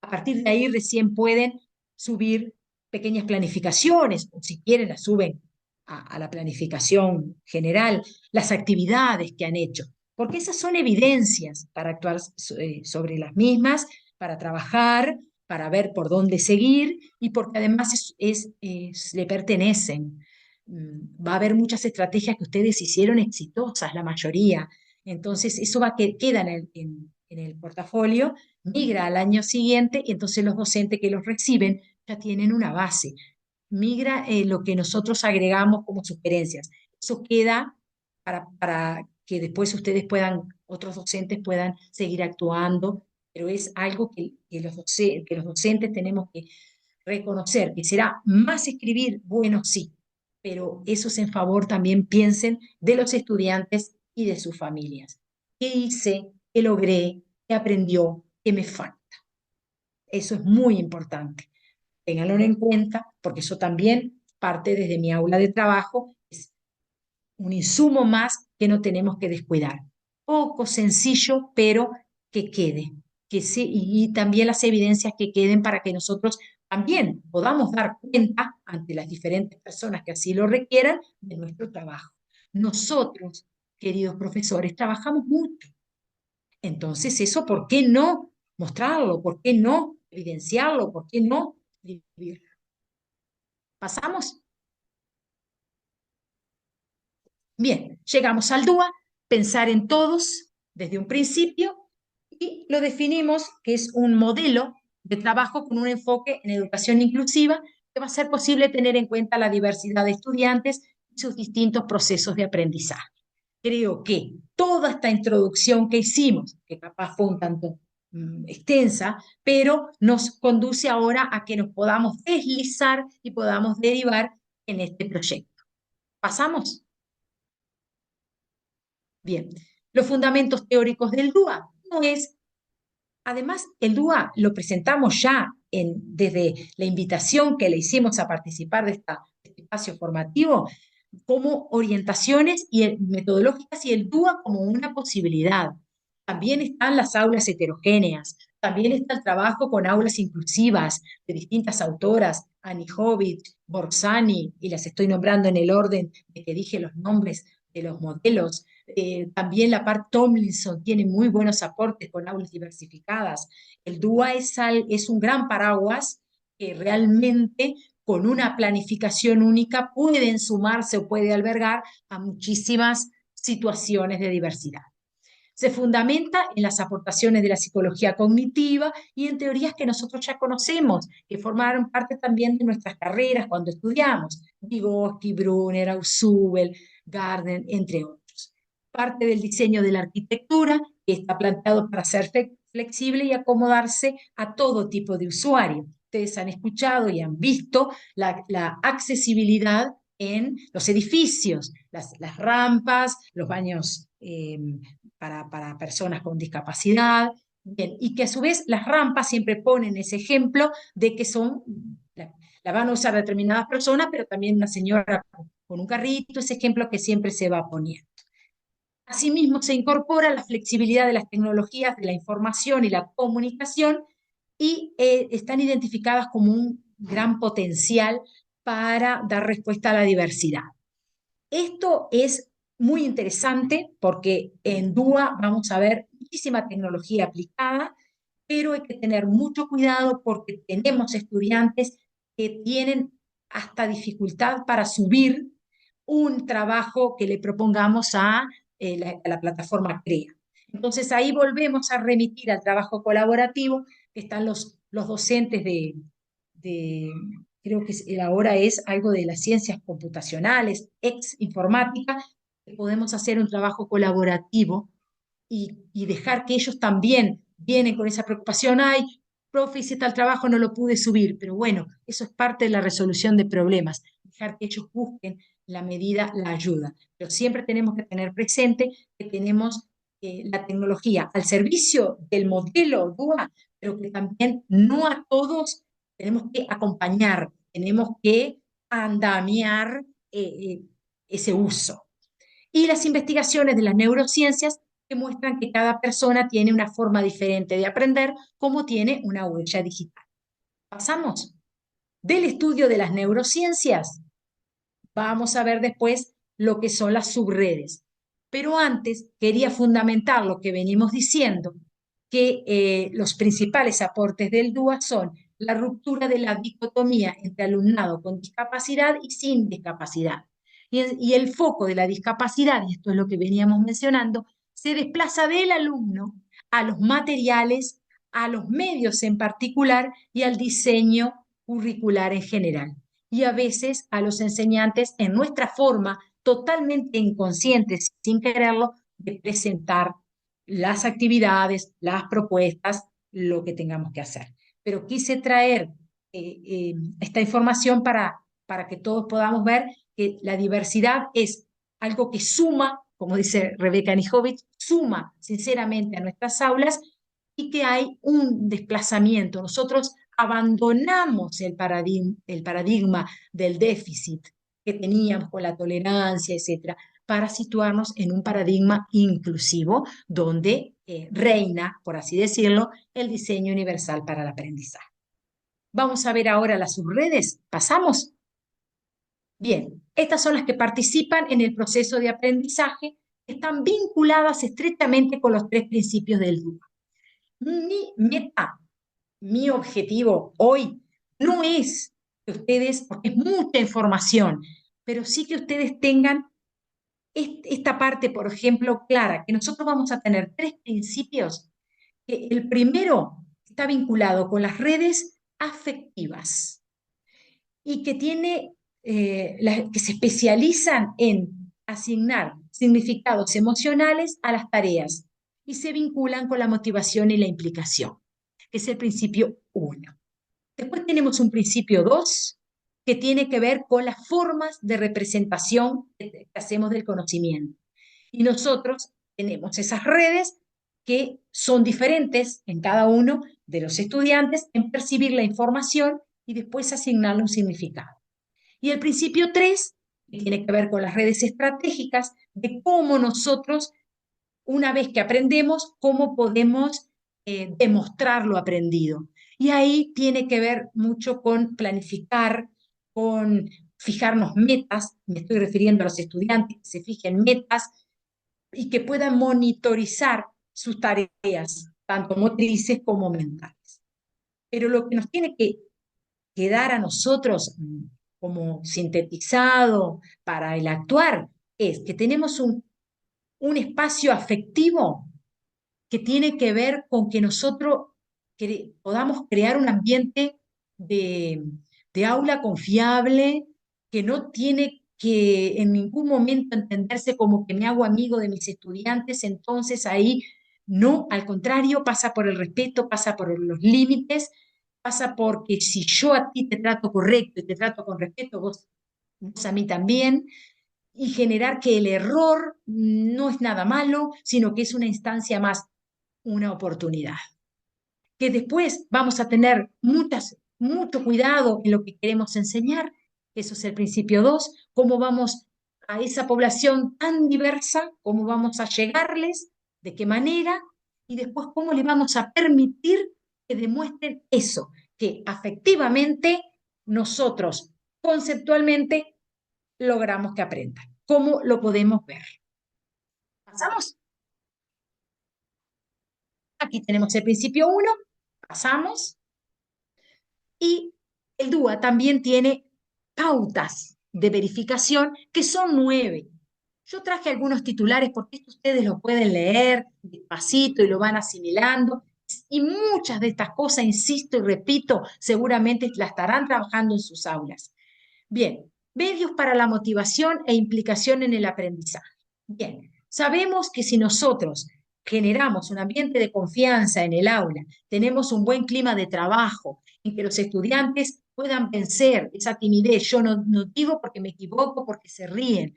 a partir de ahí recién pueden subir pequeñas planificaciones, o si quieren las suben a la planificación general, las actividades que han hecho, porque esas son evidencias para actuar sobre las mismas, para trabajar, para ver por dónde seguir y porque además le pertenecen. Va a haber muchas estrategias que ustedes hicieron exitosas, la mayoría. Entonces, eso queda en el portafolio, migra al año siguiente y entonces los docentes que los reciben ya tienen una base. Migra lo que nosotros agregamos como sugerencias. Eso queda para que después ustedes puedan, otros docentes puedan seguir actuando, pero es algo que los docentes tenemos que reconocer, que será más escribir, bueno, sí, pero eso es en favor también, piensen, de los estudiantes y de sus familias. ¿Qué hice? ¿Qué logré? ¿Qué aprendió? ¿Qué me falta? Eso es muy importante. Ténganlo en cuenta, porque eso también parte desde mi aula de trabajo, es un insumo más que no tenemos que descuidar. Poco sencillo, pero que quede. Y también las evidencias que queden para que nosotros también podamos dar cuenta ante las diferentes personas que así lo requieran de nuestro trabajo. Nosotros, queridos profesores, trabajamos mucho. Entonces, eso, ¿por qué no mostrarlo? ¿Por qué no evidenciarlo? ¿Por qué no vivirlo? ¿Pasamos? Bien, llegamos al DUA, pensar en todos desde un principio, y lo definimos que es un modelo de trabajo con un enfoque en educación inclusiva que va a ser posible tener en cuenta la diversidad de estudiantes y sus distintos procesos de aprendizaje. Creo que toda esta introducción que hicimos, que capaz fue un tanto extensa, pero nos conduce ahora a que nos podamos deslizar y podamos derivar en este proyecto. ¿Pasamos? Bien, los fundamentos teóricos del DUA no es, además el DUA lo presentamos ya desde la invitación que le hicimos a participar de este espacio formativo como orientaciones metodológicas y el DUA como una posibilidad. También están las aulas heterogéneas, también está el trabajo con aulas inclusivas de distintas autoras, Annie Hobbit, Borsani, y las estoy nombrando en el orden de que dije los nombres de los modelos. También la parte Tomlinson tiene muy buenos aportes con aulas diversificadas. El DUA es un gran paraguas que realmente con una planificación única pueden sumarse o puede albergar a muchísimas situaciones de diversidad. Se fundamenta en las aportaciones de la psicología cognitiva y en teorías que nosotros ya conocemos, que formaron parte también de nuestras carreras cuando estudiamos. Vygotsky, Brunner, Ausubel, Gardner, entre otros. parte del diseño de la arquitectura, que está planteado para ser flexible y acomodarse a todo tipo de usuario. Ustedes han escuchado y han visto la accesibilidad en los edificios, las rampas, los baños para personas con discapacidad. Bien, y que a su vez las rampas siempre ponen ese ejemplo de que la van a usar determinadas personas, pero también una señora con un carrito, ese ejemplo que siempre se va poniendo. Asimismo, se incorpora la flexibilidad de las tecnologías de la información y la comunicación y están identificadas como un gran potencial para dar respuesta a la diversidad. Esto es muy interesante porque en DUA vamos a ver muchísima tecnología aplicada, pero hay que tener mucho cuidado porque tenemos estudiantes que tienen hasta dificultad para subir un trabajo que le propongamos a la plataforma CREA. Entonces ahí volvemos a remitir al trabajo colaborativo, que están los docentes de creo que ahora es algo de las ciencias computacionales, ex informática, que podemos hacer un trabajo colaborativo y dejar que ellos también vienen con esa preocupación, ay, profe, hice tal trabajo, no lo pude subir, pero bueno, eso es parte de la resolución de problemas, dejar que ellos busquen la medida, la ayuda. Pero siempre tenemos que tener presente que tenemos la tecnología al servicio del modelo DUA, pero que también no a todos tenemos que acompañar, tenemos que andamiar ese uso. Y las investigaciones de las neurociencias que muestran que cada persona tiene una forma diferente de aprender, como tiene una huella digital. Pasamos del estudio de las neurociencias. Vamos a ver después lo que son las subredes. Pero antes quería fundamentar lo que venimos diciendo, que los principales aportes del DUA son la ruptura de la dicotomía entre alumnado con discapacidad y sin discapacidad. Y el foco de la discapacidad, y esto es lo que veníamos mencionando, se desplaza del alumno a los materiales, a los medios en particular y al diseño curricular en general. Y a veces a los enseñantes en nuestra forma totalmente inconscientes, sin quererlo, de presentar las actividades, las propuestas, lo que tengamos que hacer. Pero quise traer esta información para que todos podamos ver que la diversidad es algo que suma, como dice Rebeca Nijovic, suma sinceramente a nuestras aulas y que hay un desplazamiento. Nosotros abandonamos el paradigma del déficit que teníamos con la tolerancia, etcétera, para situarnos en un paradigma inclusivo donde reina, por así decirlo, el diseño universal para el aprendizaje. Vamos a ver ahora las subredes. ¿Pasamos? Bien, estas son las que participan en el proceso de aprendizaje, que están vinculadas estrechamente con los tres principios del DUA. Mi meta, mi objetivo hoy no es que ustedes, porque es mucha información, pero sí que ustedes tengan esta parte, por ejemplo, clara, que nosotros vamos a tener tres principios. Que el primero está vinculado con las redes afectivas y que que se especializan en asignar significados emocionales a las tareas y se vinculan con la motivación y la implicación, que es el principio 1. Después tenemos un principio 2, que tiene que ver con las formas de representación que hacemos del conocimiento. Y nosotros tenemos esas redes que son diferentes en cada uno de los estudiantes en percibir la información y después asignarle un significado. Y el principio 3, que tiene que ver con las redes estratégicas, de cómo nosotros, una vez que aprendemos, cómo podemos demostrar lo aprendido. Y ahí tiene que ver mucho con planificar, con fijarnos metas, me estoy refiriendo a los estudiantes que se fijen metas y que puedan monitorizar sus tareas, tanto motrices como mentales. Pero lo que nos tiene que quedar a nosotros como sintetizado para el actuar es que tenemos un espacio afectivo que tiene que ver con que nosotros podamos crear un ambiente de aula confiable que no tiene que en ningún momento entenderse como que me hago amigo de mis estudiantes, entonces ahí no, al contrario, pasa por el respeto, pasa por los límites, pasa porque si yo a ti te trato correcto y te trato con respeto, vos a mí también, y generar que el error no es nada malo, sino que es una instancia más, una oportunidad. Que después vamos a tener mucho cuidado en lo que queremos enseñar, eso es el principio 2, cómo vamos a esa población tan diversa, cómo vamos a llegarles, de qué manera, y después cómo les vamos a permitir que demuestren eso, que afectivamente nosotros conceptualmente logramos que aprendan. ¿Cómo lo podemos ver? ¿Pasamos? Aquí tenemos el principio 1, pasamos. Y el DUA también tiene pautas de verificación que son 9. Yo traje algunos titulares porque esto ustedes lo pueden leer despacito y lo van asimilando. Y muchas de estas cosas, insisto y repito, seguramente las estarán trabajando en sus aulas. Bien, medios para la motivación e implicación en el aprendizaje. Bien, sabemos que si nosotros generamos un ambiente de confianza en el aula, tenemos un buen clima de trabajo, en que los estudiantes puedan vencer esa timidez, yo no digo porque me equivoco, porque se ríen,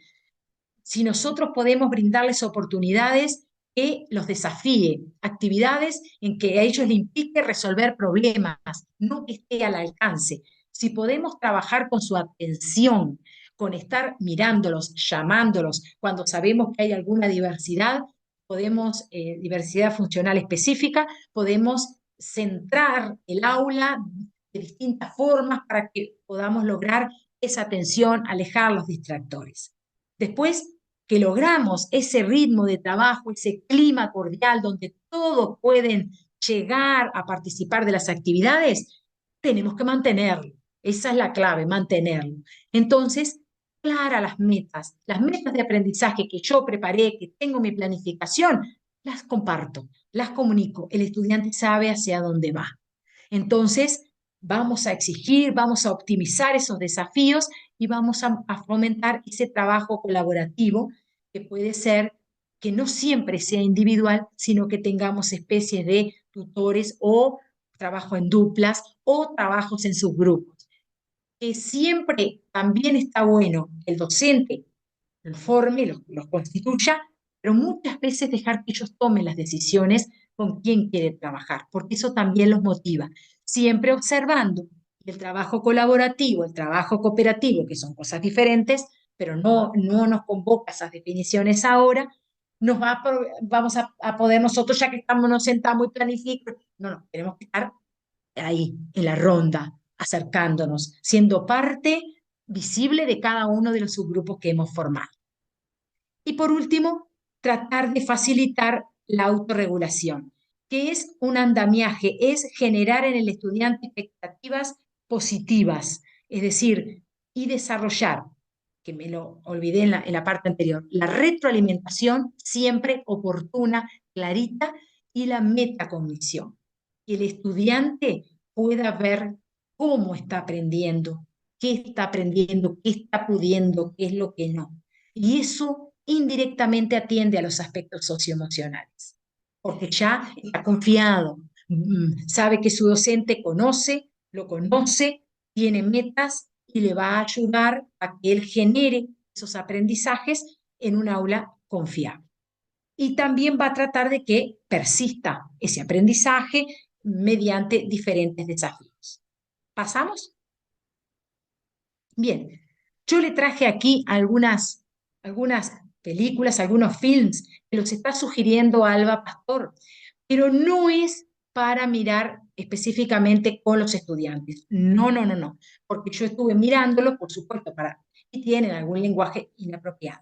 si nosotros podemos brindarles oportunidades que los desafíe, actividades en que a ellos les implique resolver problemas, no que esté al alcance. Si podemos trabajar con su atención, con estar mirándolos, llamándolos, cuando sabemos que hay alguna diversidad, diversidad funcional específica, podemos centrar el aula de distintas formas para que podamos lograr esa atención, alejar los distractores. Después, que logramos ese ritmo de trabajo, ese clima cordial donde todos pueden llegar a participar de las actividades, tenemos que mantenerlo. Esa es la clave, mantenerlo. Entonces, claras las metas de aprendizaje que yo preparé, que tengo mi planificación, las comparto, las comunico. El estudiante sabe hacia dónde va. Entonces, vamos a exigir, vamos a optimizar esos desafíos y vamos a fomentar ese trabajo colaborativo que puede ser que no siempre sea individual, sino que tengamos especies de tutores o trabajo en duplas o trabajos en subgrupos. Que siempre también está bueno que el docente los forme, los constituya, pero muchas veces dejar que ellos tomen las decisiones con quién quieren trabajar, porque eso también los motiva. Siempre observando el trabajo colaborativo, el trabajo cooperativo, que son cosas diferentes, pero no nos convoca esas definiciones ahora, vamos a poder nosotros, ya que nos sentamos y planificamos, no, tenemos que estar ahí, en la ronda, acercándonos, siendo parte visible de cada uno de los subgrupos que hemos formado. Y por último, tratar de facilitar la autorregulación, que es un andamiaje, es generar en el estudiante expectativas positivas, es decir, y desarrollar, que me lo olvidé en la parte anterior, la retroalimentación siempre oportuna, clarita, y la metacognición. Que el estudiante pueda ver cómo está aprendiendo, qué está pudiendo, qué es lo que no. Y eso indirectamente atiende a los aspectos socioemocionales, porque ya está confiado, sabe que su docente lo conoce, tiene metas y le va a ayudar a que él genere esos aprendizajes en un aula confiable. Y también va a tratar de que persista ese aprendizaje mediante diferentes desafíos. ¿Pasamos? Bien, yo le traje aquí algunas películas, algunos films que los está sugiriendo Alba Pastor, pero no es para mirar específicamente con los estudiantes. No, porque yo estuve mirándolo, por supuesto, y tienen algún lenguaje inapropiado.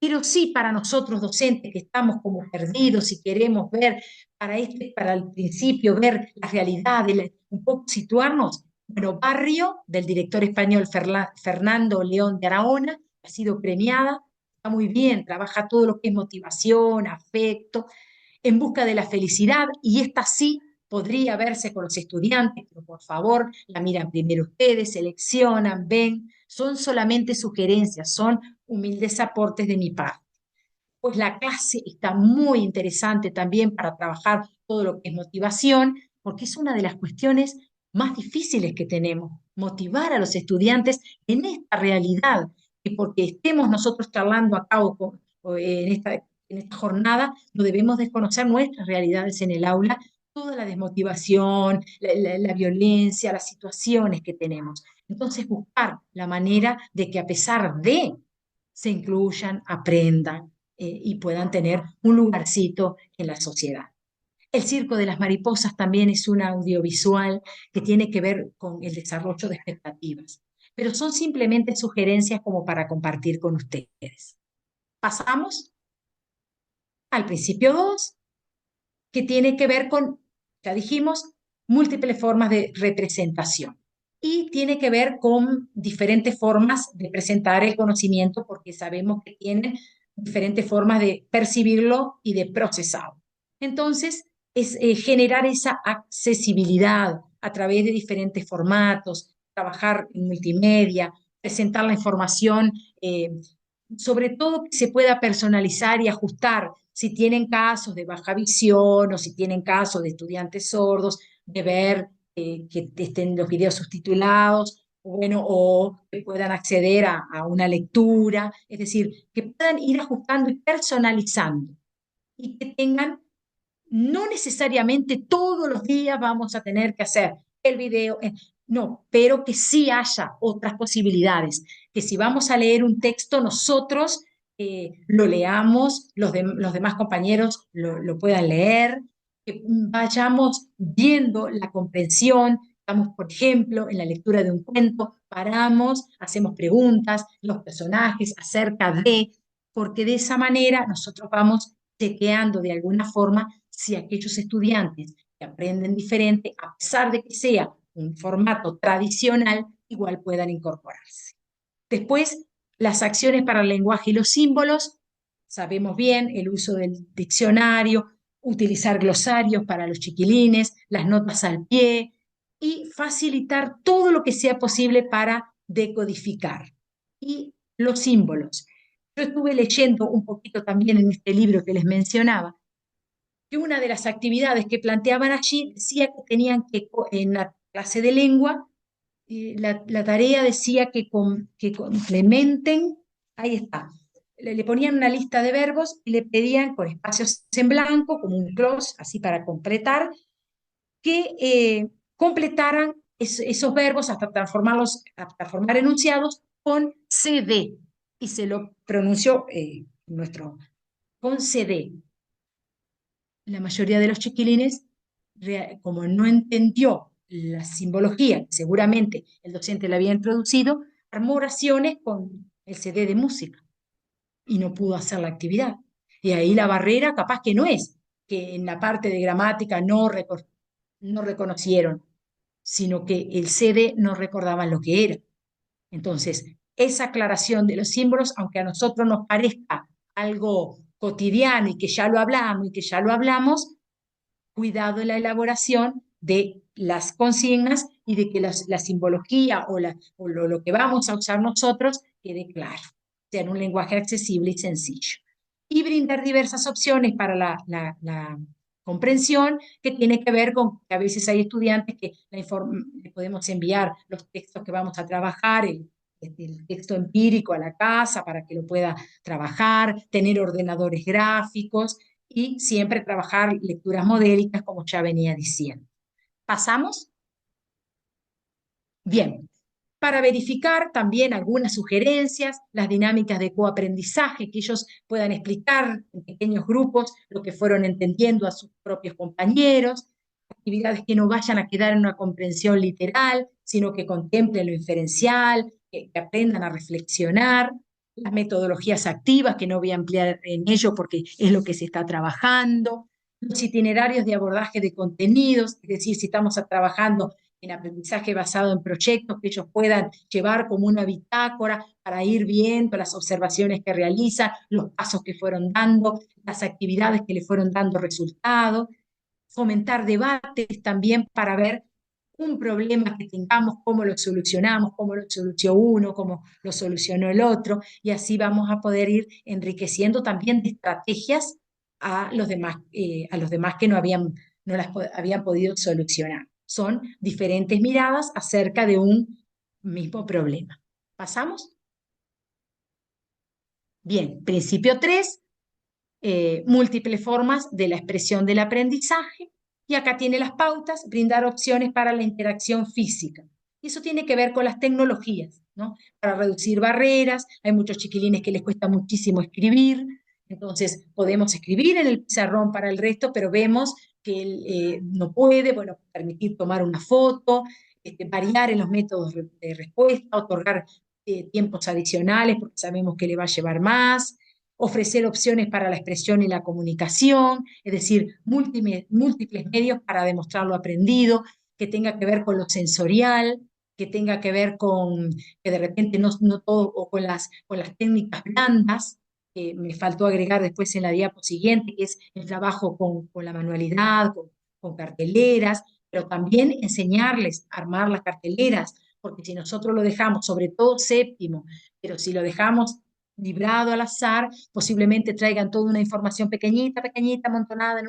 Pero sí para nosotros docentes que estamos como perdidos y queremos ver para el principio, ver la realidad, un poco situarnos. Bueno, Barrio, del director español Fernando León de Aragona, ha sido premiada, está muy bien, trabaja todo lo que es motivación, afecto, en busca de la felicidad, y esta sí podría verse con los estudiantes, pero por favor, la miran primero ustedes, seleccionan, ven, Son solamente sugerencias, son humildes aportes de mi parte. Pues la clase está muy interesante también para trabajar todo lo que es motivación, porque es una de las cuestiones más difíciles que tenemos, motivar a los estudiantes en esta realidad, que porque estemos nosotros charlando acá en esta jornada, no debemos desconocer nuestras realidades en el aula, toda la desmotivación, la violencia, las situaciones que tenemos. Entonces, buscar la manera de que a pesar de se incluyan, aprendan y puedan tener un lugarcito en la sociedad. El Circo de las Mariposas también es un audiovisual que tiene que ver con el desarrollo de expectativas, pero son simplemente sugerencias como para compartir con ustedes. Pasamos al principio 2, que tiene que ver con, ya dijimos, múltiples formas de representación. Y tiene que ver con diferentes formas de presentar el conocimiento, porque sabemos que tienen diferentes formas de percibirlo y de procesarlo. Entonces, es generar esa accesibilidad a través de diferentes formatos, trabajar en multimedia, presentar la información, sobre todo que se pueda personalizar y ajustar si tienen casos de baja visión o si tienen casos de estudiantes sordos, de ver que estén los videos subtitulados, bueno, o que puedan acceder a una lectura, es decir, que puedan ir ajustando y personalizando y que tengan, no necesariamente todos los días vamos a tener que hacer el video, no, pero que sí haya otras posibilidades, que si vamos a leer un texto nosotros lo leamos, los demás compañeros lo puedan leer, que vayamos viendo la comprensión. Estamos, por ejemplo, en la lectura de un cuento, paramos, hacemos preguntas, los personajes acerca de, porque de esa manera nosotros vamos chequeando de alguna forma si aquellos estudiantes que aprenden diferente, a pesar de que sea un formato tradicional, igual puedan incorporarse. Después, las acciones para el lenguaje y los símbolos. Sabemos bien el uso del diccionario, utilizar glosarios para los chiquilines, las notas al pie y facilitar todo lo que sea posible para decodificar. Y los símbolos. Yo estuve leyendo un poquito también en este libro que les mencionaba, que una de las actividades que planteaban allí decía que tenían que, en la clase de lengua, la tarea decía que complementen, ahí está, le ponían una lista de verbos y le pedían con espacios en blanco, como un close, así para completar, que completaran esos verbos hasta transformarlos, hasta formar enunciados con CD, y se lo pronunció nuestro, con CD. La mayoría de los chiquilines, como no entendió la simbología, que seguramente el docente la había introducido, armó oraciones con el CD de música y no pudo hacer la actividad. Y ahí la barrera capaz que no es que en la parte de gramática no reconocieron, sino que el CD no recordaban lo que era. Entonces, esa aclaración de los símbolos, aunque a nosotros nos parezca algo cotidiano y que ya lo hablamos y que ya lo hablamos, cuidado en la elaboración de las consignas y de que la simbología o lo que vamos a usar nosotros quede claro, sea en un lenguaje accesible y sencillo. Y brindar diversas opciones para la comprensión, que tiene que ver con que a veces hay estudiantes que le podemos enviar los textos que vamos a trabajar, el texto empírico a la casa para que lo pueda trabajar, tener ordenadores gráficos y siempre trabajar lecturas modélicas, como ya venía diciendo. ¿Pasamos? Bien. Para verificar también algunas sugerencias, las dinámicas de coaprendizaje, que ellos puedan explicar en pequeños grupos lo que fueron entendiendo a sus propios compañeros, actividades que no vayan a quedar en una comprensión literal, sino que contemplen lo inferencial, que aprendan a reflexionar, las metodologías activas, que no voy a ampliar en ello porque es lo que se está trabajando, los itinerarios de abordaje de contenidos, es decir, si estamos trabajando en aprendizaje basado en proyectos, que ellos puedan llevar como una bitácora para ir viendo las observaciones que realizan, los pasos que fueron dando, las actividades que le fueron dando resultados, fomentar debates también para ver un problema que tengamos, cómo lo solucionamos, cómo lo solucionó uno, cómo lo solucionó el otro, y así vamos a poder ir enriqueciendo también de estrategias a los demás que no las habían podido solucionar. Son diferentes miradas acerca de un mismo problema. ¿Pasamos? Bien, principio 3, múltiples formas de la expresión del aprendizaje. Y acá tiene las pautas, brindar opciones para la interacción física. Y eso tiene que ver con las tecnologías, ¿no? Para reducir barreras, hay muchos chiquilines que les cuesta muchísimo escribir, entonces podemos escribir en el pizarrón para el resto, pero vemos que él no puede, bueno, permitir tomar una foto, variar en los métodos de respuesta, otorgar tiempos adicionales porque sabemos que le va a llevar más, ofrecer opciones para la expresión y la comunicación, es decir, múltiples medios para demostrar lo aprendido, que tenga que ver con lo sensorial, que tenga que ver con que de repente no todo, o con las técnicas blandas, que me faltó agregar después en la diapo siguiente, que es el trabajo con la manualidad, con carteleras, pero también enseñarles a armar las carteleras, porque si nosotros lo dejamos, sobre todo séptimo, pero si lo dejamos librado al azar, posiblemente traigan toda una información pequeñita, pequeñita, amontonada en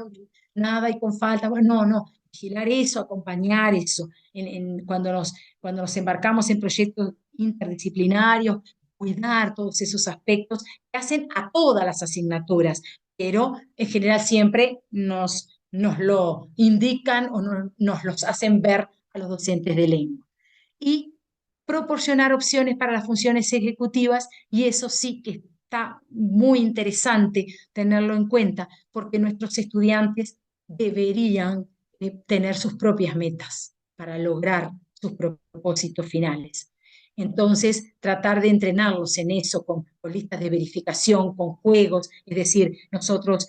nada y con falta. Bueno, no, vigilar eso, acompañar eso. Cuando nos embarcamos en proyectos interdisciplinarios, cuidar todos esos aspectos que hacen a todas las asignaturas, pero en general siempre nos lo indican o nos los hacen ver a los docentes de lengua. Y proporcionar opciones para las funciones ejecutivas, y eso sí que está muy interesante tenerlo en cuenta, porque nuestros estudiantes deberían tener sus propias metas para lograr sus propósitos finales. Entonces, tratar de entrenarlos en eso con listas de verificación, con juegos, es decir, nosotros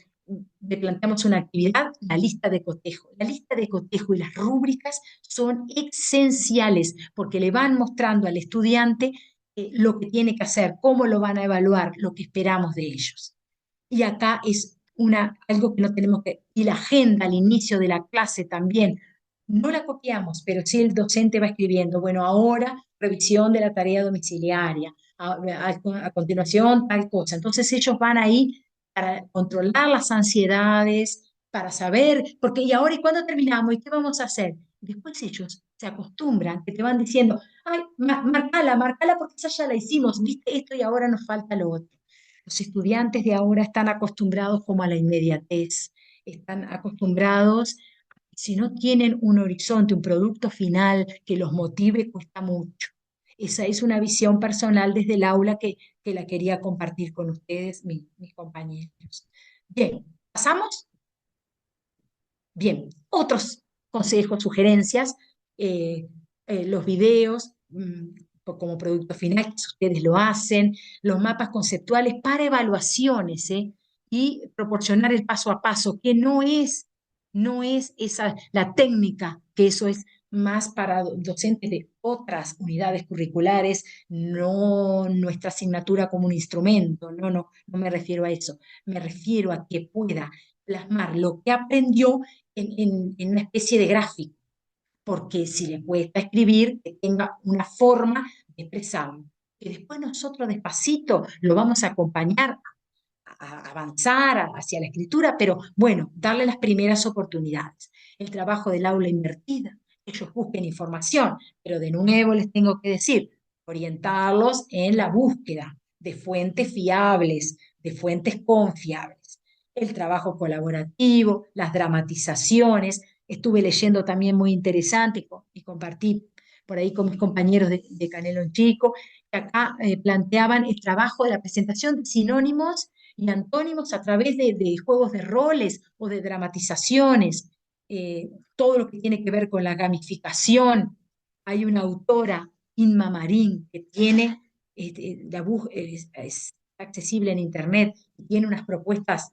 le planteamos una actividad, la lista de cotejo. La lista de cotejo y las rúbricas son esenciales porque le van mostrando al estudiante lo que tiene que hacer, cómo lo van a evaluar, lo que esperamos de ellos. Y acá es algo que no tenemos que... Y la agenda al inicio de la clase también, no la copiamos, pero sí el docente va escribiendo, bueno, ahora revisión de la tarea domiciliaria, a continuación tal cosa. Entonces ellos van ahí para controlar las ansiedades, para saber, porque y ahora y cuándo terminamos y qué vamos a hacer. Después ellos se acostumbran, que te van diciendo, ay, marcala, porque esa ya la hicimos, viste esto y ahora nos falta lo otro. Los estudiantes de ahora están acostumbrados como a la inmediatez, están acostumbrados, si no tienen un horizonte, un producto final que los motive, cuesta mucho. Esa es una visión personal desde el aula que la quería compartir con ustedes, mis compañeros. Bien, ¿pasamos? Bien, otros consejos, sugerencias, los videos como producto final, que ustedes lo hacen, los mapas conceptuales para evaluaciones, y proporcionar el paso a paso, que no es esa la técnica, que eso es más para docentes de otras unidades curriculares, no nuestra asignatura como un instrumento, no me refiero a eso, me refiero a que pueda plasmar lo que aprendió en una especie de gráfico, porque si le cuesta escribir, que tenga una forma de expresarlo. Y después nosotros despacito lo vamos a acompañar a avanzar hacia la escritura, pero bueno, darle las primeras oportunidades. El trabajo del aula invertida, ellos busquen información, pero de nuevo les tengo que decir, orientarlos en la búsqueda de fuentes fiables, de fuentes confiables. El trabajo colaborativo, las dramatizaciones, estuve leyendo también muy interesante y compartí por ahí con mis compañeros de Canelo en Chico, que acá planteaban el trabajo de la presentación de sinónimos y antónimos a través de juegos de roles o de dramatizaciones, todo lo que tiene que ver con la gamificación. Hay una autora, Inma Marín, que tiene, es accesible en internet, tiene unas propuestas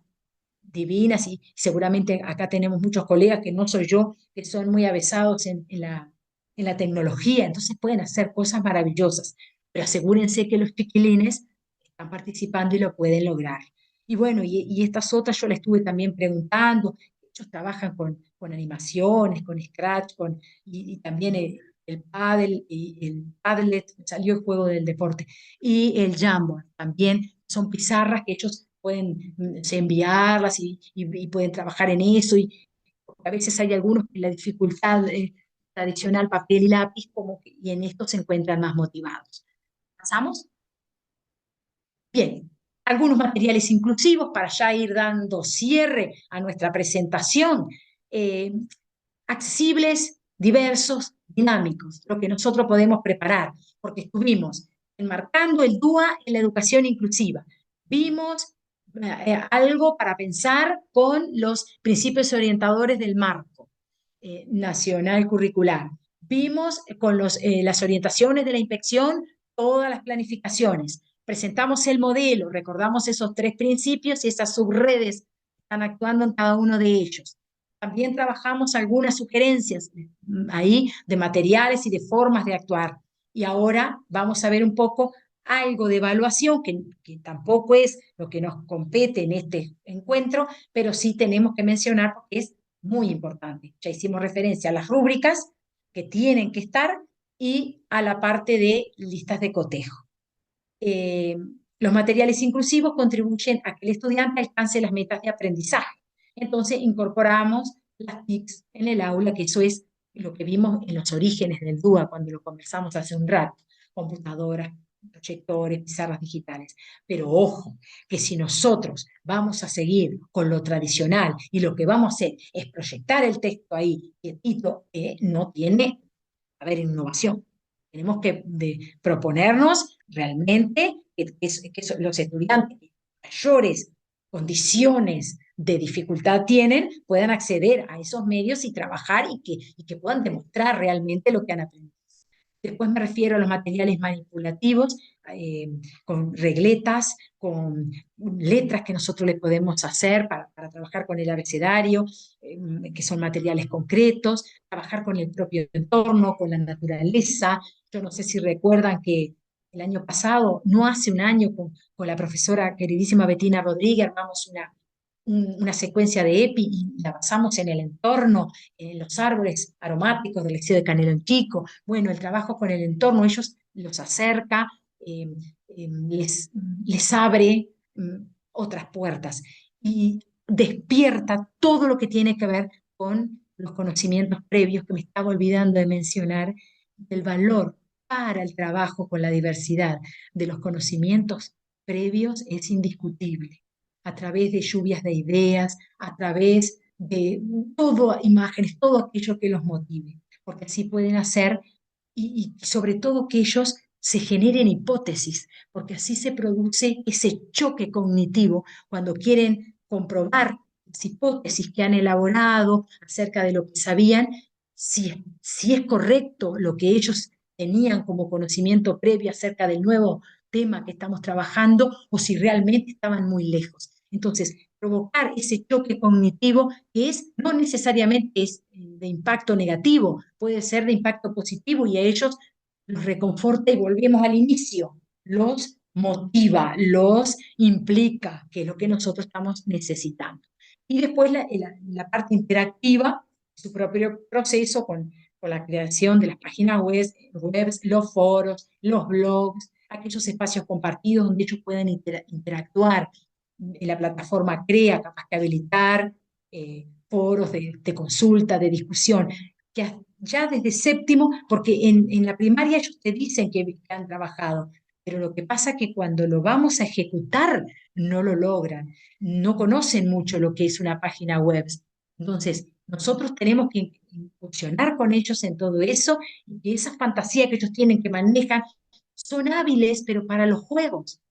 divinas y seguramente acá tenemos muchos colegas que no soy yo, que son muy avesados en la tecnología, entonces pueden hacer cosas maravillosas, pero asegúrense que los chiquilines están participando y lo pueden lograr. Y bueno, y estas otras yo le estuve también preguntando, ellos trabajan con animaciones, con Scratch, y también el Paddle, y el Padlet, salió el juego del deporte, y el Jamboard también son pizarras que ellos pueden enviarlas y pueden trabajar en eso, y a veces hay algunos que la dificultad tradicional papel y lápiz, y en esto se encuentran más motivados. ¿Pasamos? Bien, algunos materiales inclusivos para ya ir dando cierre a nuestra presentación. Eh, Accesibles, diversos, dinámicos, lo que nosotros podemos preparar, porque estuvimos enmarcando el DUA en la educación inclusiva. Vimos algo para pensar con los principios orientadores del marco nacional curricular. Vimos con las orientaciones de la inspección todas las planificaciones. Presentamos el modelo, recordamos esos 3 principios y esas subredes que están actuando en cada uno de ellos. También trabajamos algunas sugerencias ahí de materiales y de formas de actuar. Y ahora vamos a ver un poco algo de evaluación, que tampoco es lo que nos compete en este encuentro, pero sí tenemos que mencionar porque es muy importante. Ya hicimos referencia a las rúbricas que tienen que estar y a la parte de listas de cotejo. Eh, los materiales inclusivos contribuyen a que el estudiante alcance las metas de aprendizaje. Entonces incorporamos las TICs en el aula, que eso es lo que vimos en los orígenes del DUA cuando lo conversamos hace un rato, computadoras, proyectores, pizarras digitales. Pero ojo, que si nosotros vamos a seguir con lo tradicional y lo que vamos a hacer es proyectar el texto ahí, quietito, no tiene a haber innovación. Tenemos que proponernos realmente que los estudiantes que mayores condiciones de dificultad tienen puedan acceder a esos medios y trabajar y que puedan demostrar realmente lo que han aprendido. Después me refiero a los materiales manipulativos, con regletas, con letras que nosotros le podemos hacer para trabajar con el abecedario, que son materiales concretos, trabajar con el propio entorno, con la naturaleza. Yo no sé si recuerdan que el año pasado, no hace un año, con la profesora queridísima Betina Rodríguez, armamos una secuencia de EPI y la basamos en el entorno, en los árboles aromáticos del Liceo de Canelo en Chico. Bueno, el trabajo con el entorno, ellos los acerca, les abre otras puertas y despierta todo lo que tiene que ver con los conocimientos previos que me estaba olvidando de mencionar, del valor para el trabajo con la diversidad de los conocimientos previos es indiscutible a través de lluvias de ideas, a través de todo, imágenes, todo aquello que los motive, porque así pueden hacer y sobre todo que ellos se generen hipótesis, porque así se produce ese choque cognitivo cuando quieren comprobar las hipótesis que han elaborado acerca de lo que sabían, si es correcto lo que ellos tenían como conocimiento previo acerca del nuevo tema que estamos trabajando o si realmente estaban muy lejos. Entonces, provocar ese choque cognitivo que no necesariamente es de impacto negativo, puede ser de impacto positivo y a ellos los reconforta y volvemos al inicio, los motiva, los implica, que es lo que nosotros estamos necesitando. Y después la parte interactiva, su propio proceso con la creación de las páginas web, los foros, los blogs, aquellos espacios compartidos donde ellos pueden interactuar. La plataforma CREA, capaz que habilitar foros de consulta, de discusión, que ya desde séptimo, porque en la primaria ellos te dicen que han trabajado, pero lo que pasa es que cuando lo vamos a ejecutar no lo logran, no conocen mucho lo que es una página web. Entonces, nosotros tenemos que incursionar con ellos en todo eso y que esas fantasías que ellos tienen, que manejan, son hábiles, pero para los juegos.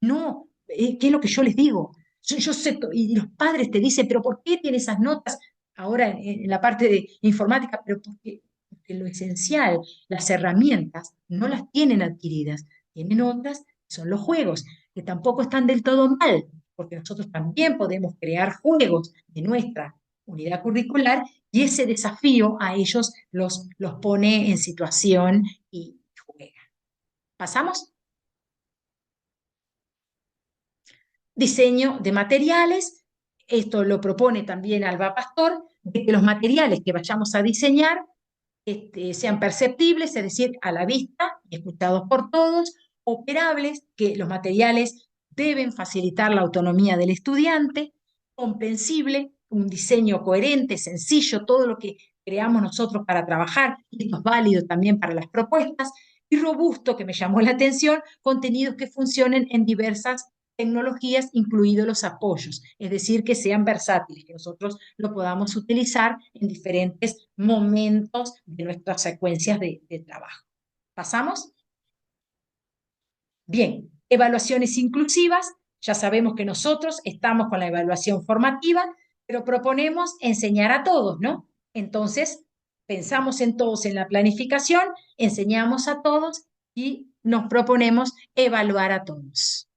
No, ¿qué es lo que yo les digo? Yo sé, y los padres te dicen, pero ¿por qué tiene esas notas ahora en la parte de informática? Pero porque lo esencial, las herramientas, no las tienen adquiridas, tienen otras, que son los juegos, que tampoco están del todo mal, porque nosotros también podemos crear juegos de nuestra unidad curricular y ese desafío a ellos los pone en situación y juegan. ¿Pasamos? Diseño de materiales. esto lo propone también Alba Pastor, de que los materiales que vayamos a diseñar sean perceptibles, es decir, a la vista y escuchados por todos, operables, que los materiales deben facilitar la autonomía del estudiante, comprensible, un diseño coherente, sencillo, todo lo que creamos nosotros para trabajar, y esto es válido también para las propuestas, y robusto, que me llamó la atención, contenidos que funcionen en diversas tecnologías, incluidos los apoyos, es decir, que sean versátiles, que nosotros lo podamos utilizar en diferentes momentos de nuestras secuencias de trabajo. ¿Pasamos? Bien, evaluaciones inclusivas. Ya sabemos que nosotros estamos con la evaluación formativa, pero proponemos enseñar a todos, ¿no? Entonces, pensamos en todos en la planificación, enseñamos a todos y nos proponemos evaluar a todos.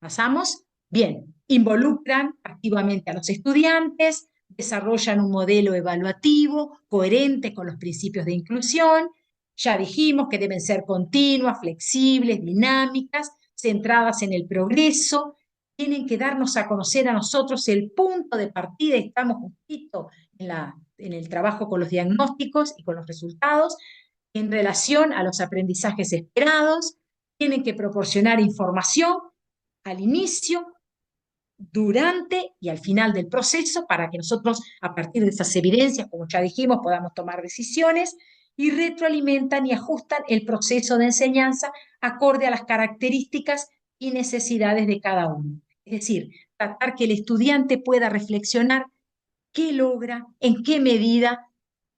¿Pasamos? Bien, involucran activamente a los estudiantes, desarrollan un modelo evaluativo coherente con los principios de inclusión. Ya dijimos que deben ser continuas, flexibles, dinámicas, centradas en el progreso. Tienen que darnos a conocer a nosotros el punto de partida. Estamos justito en el trabajo con los diagnósticos y con los resultados en relación a los aprendizajes esperados. Tienen que proporcionar información al inicio, durante y al final del proceso para que nosotros, a partir de esas evidencias, como ya dijimos, podamos tomar decisiones, y retroalimentan y ajustan el proceso de enseñanza acorde a las características y necesidades de cada uno. Es decir, tratar que el estudiante pueda reflexionar qué logra, en qué medida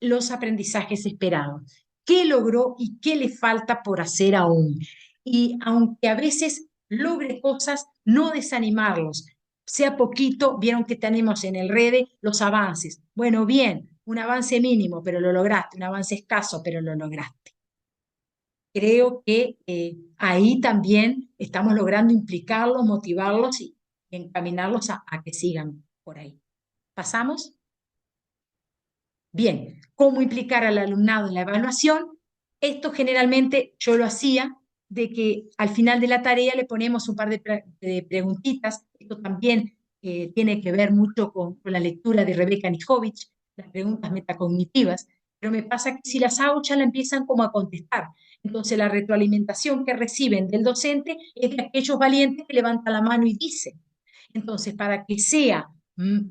los aprendizajes esperados, qué logró y qué le falta por hacer aún. Y aunque a veces logre cosas, no desanimarlos, sea poquito. Vieron que tenemos en el REDE los avances. Bueno, bien, un avance mínimo, pero lo lograste, un avance escaso, pero lo lograste. Creo que ahí también estamos logrando implicarlos, motivarlos y encaminarlos a que sigan por ahí. ¿Pasamos? Bien, ¿cómo implicar al alumnado en la evaluación? Esto generalmente yo lo hacía de que al final de la tarea le ponemos un par de preguntitas. Esto también tiene que ver mucho con la lectura de Rebecca Nijovic, las preguntas metacognitivas, pero me pasa que si las hago ya la empiezan como a contestar. Entonces la retroalimentación que reciben del docente es de aquellos valientes que levantan la mano y dicen. Entonces, para que sea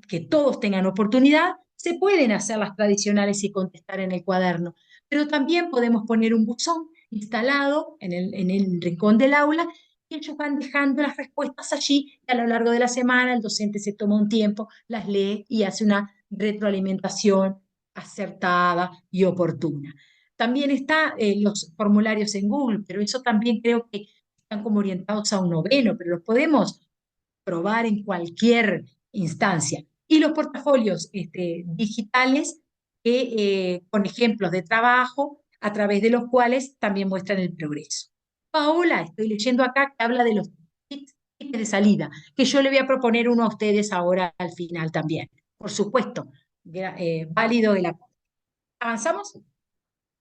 que todos tengan oportunidad, se pueden hacer las tradicionales y contestar en el cuaderno, pero también podemos poner un buzón instalado en el rincón del aula, y ellos van dejando las respuestas allí, y a lo largo de la semana el docente se toma un tiempo, las lee y hace una retroalimentación acertada y oportuna. También están los formularios en Google, pero eso también creo que están como orientados a un noveno, pero los podemos probar en cualquier instancia. Y los portafolios digitales con ejemplos de trabajo a través de los cuales también muestran el progreso. Paola, estoy leyendo acá que habla de los tips de salida, que yo le voy a proponer uno a ustedes ahora al final también. Por supuesto, válido el aporte. ¿Avanzamos?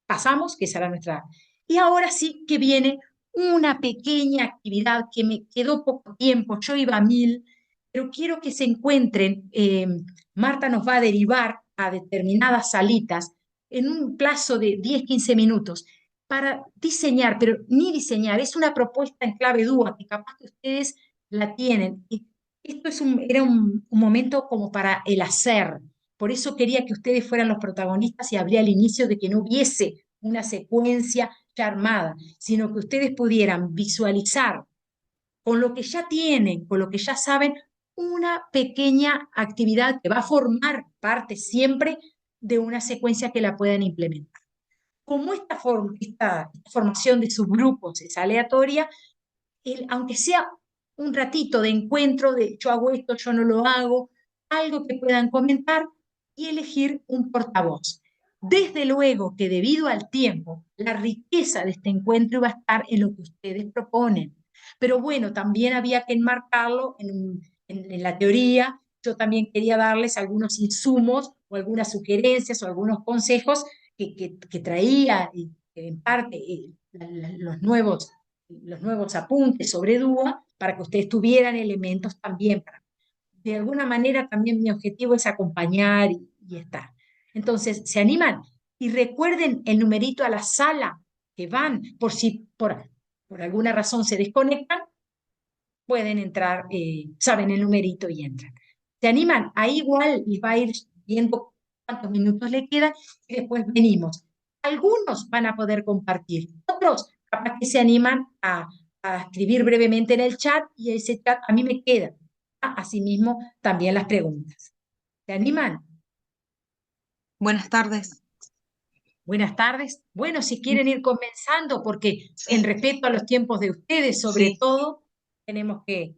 Pasamos, que será nuestra. Y ahora sí que viene una pequeña actividad que me quedó poco tiempo, yo iba a 1000, pero quiero que se encuentren. Marta nos va a derivar a determinadas salitas en un plazo de 10-15 minutos para diseñar, pero ni diseñar, es una propuesta en clave DUA que capaz que ustedes la tienen. Y esto era un momento como para el hacer. Por eso quería que ustedes fueran los protagonistas y hablé al inicio de que no hubiese una secuencia ya armada, sino que ustedes pudieran visualizar con lo que ya tienen, con lo que ya saben, una pequeña actividad que va a formar parte siempre de una secuencia que la puedan implementar. Como esta formación de subgrupos es aleatoria, aunque sea un ratito de encuentro, de yo hago esto, yo no lo hago, algo que puedan comentar y elegir un portavoz. Desde luego que debido al tiempo, la riqueza de este encuentro va a estar en lo que ustedes proponen. Pero bueno, también había que enmarcarlo en la teoría. Yo también quería darles algunos insumos o algunas sugerencias o algunos consejos que traía en parte los nuevos apuntes sobre DUA para que ustedes tuvieran elementos también para de alguna manera también mi objetivo es acompañar y estar. Entonces, ¿se animan? Y recuerden el numerito a la sala que van, por si por alguna razón se desconectan, pueden entrar, saben el numerito y entran. ¿Se animan? Ahí igual va a ir viendo cuántos minutos le quedan y después venimos. Algunos van a poder compartir, otros capaz que se animan a escribir brevemente en el chat y ese chat a mí me queda. Asimismo, también las preguntas. ¿Se animan? Buenas tardes. Buenas tardes. Bueno, si quieren ir comenzando, porque en Sí, respeto a los tiempos de ustedes, sobre sí. todo, tenemos que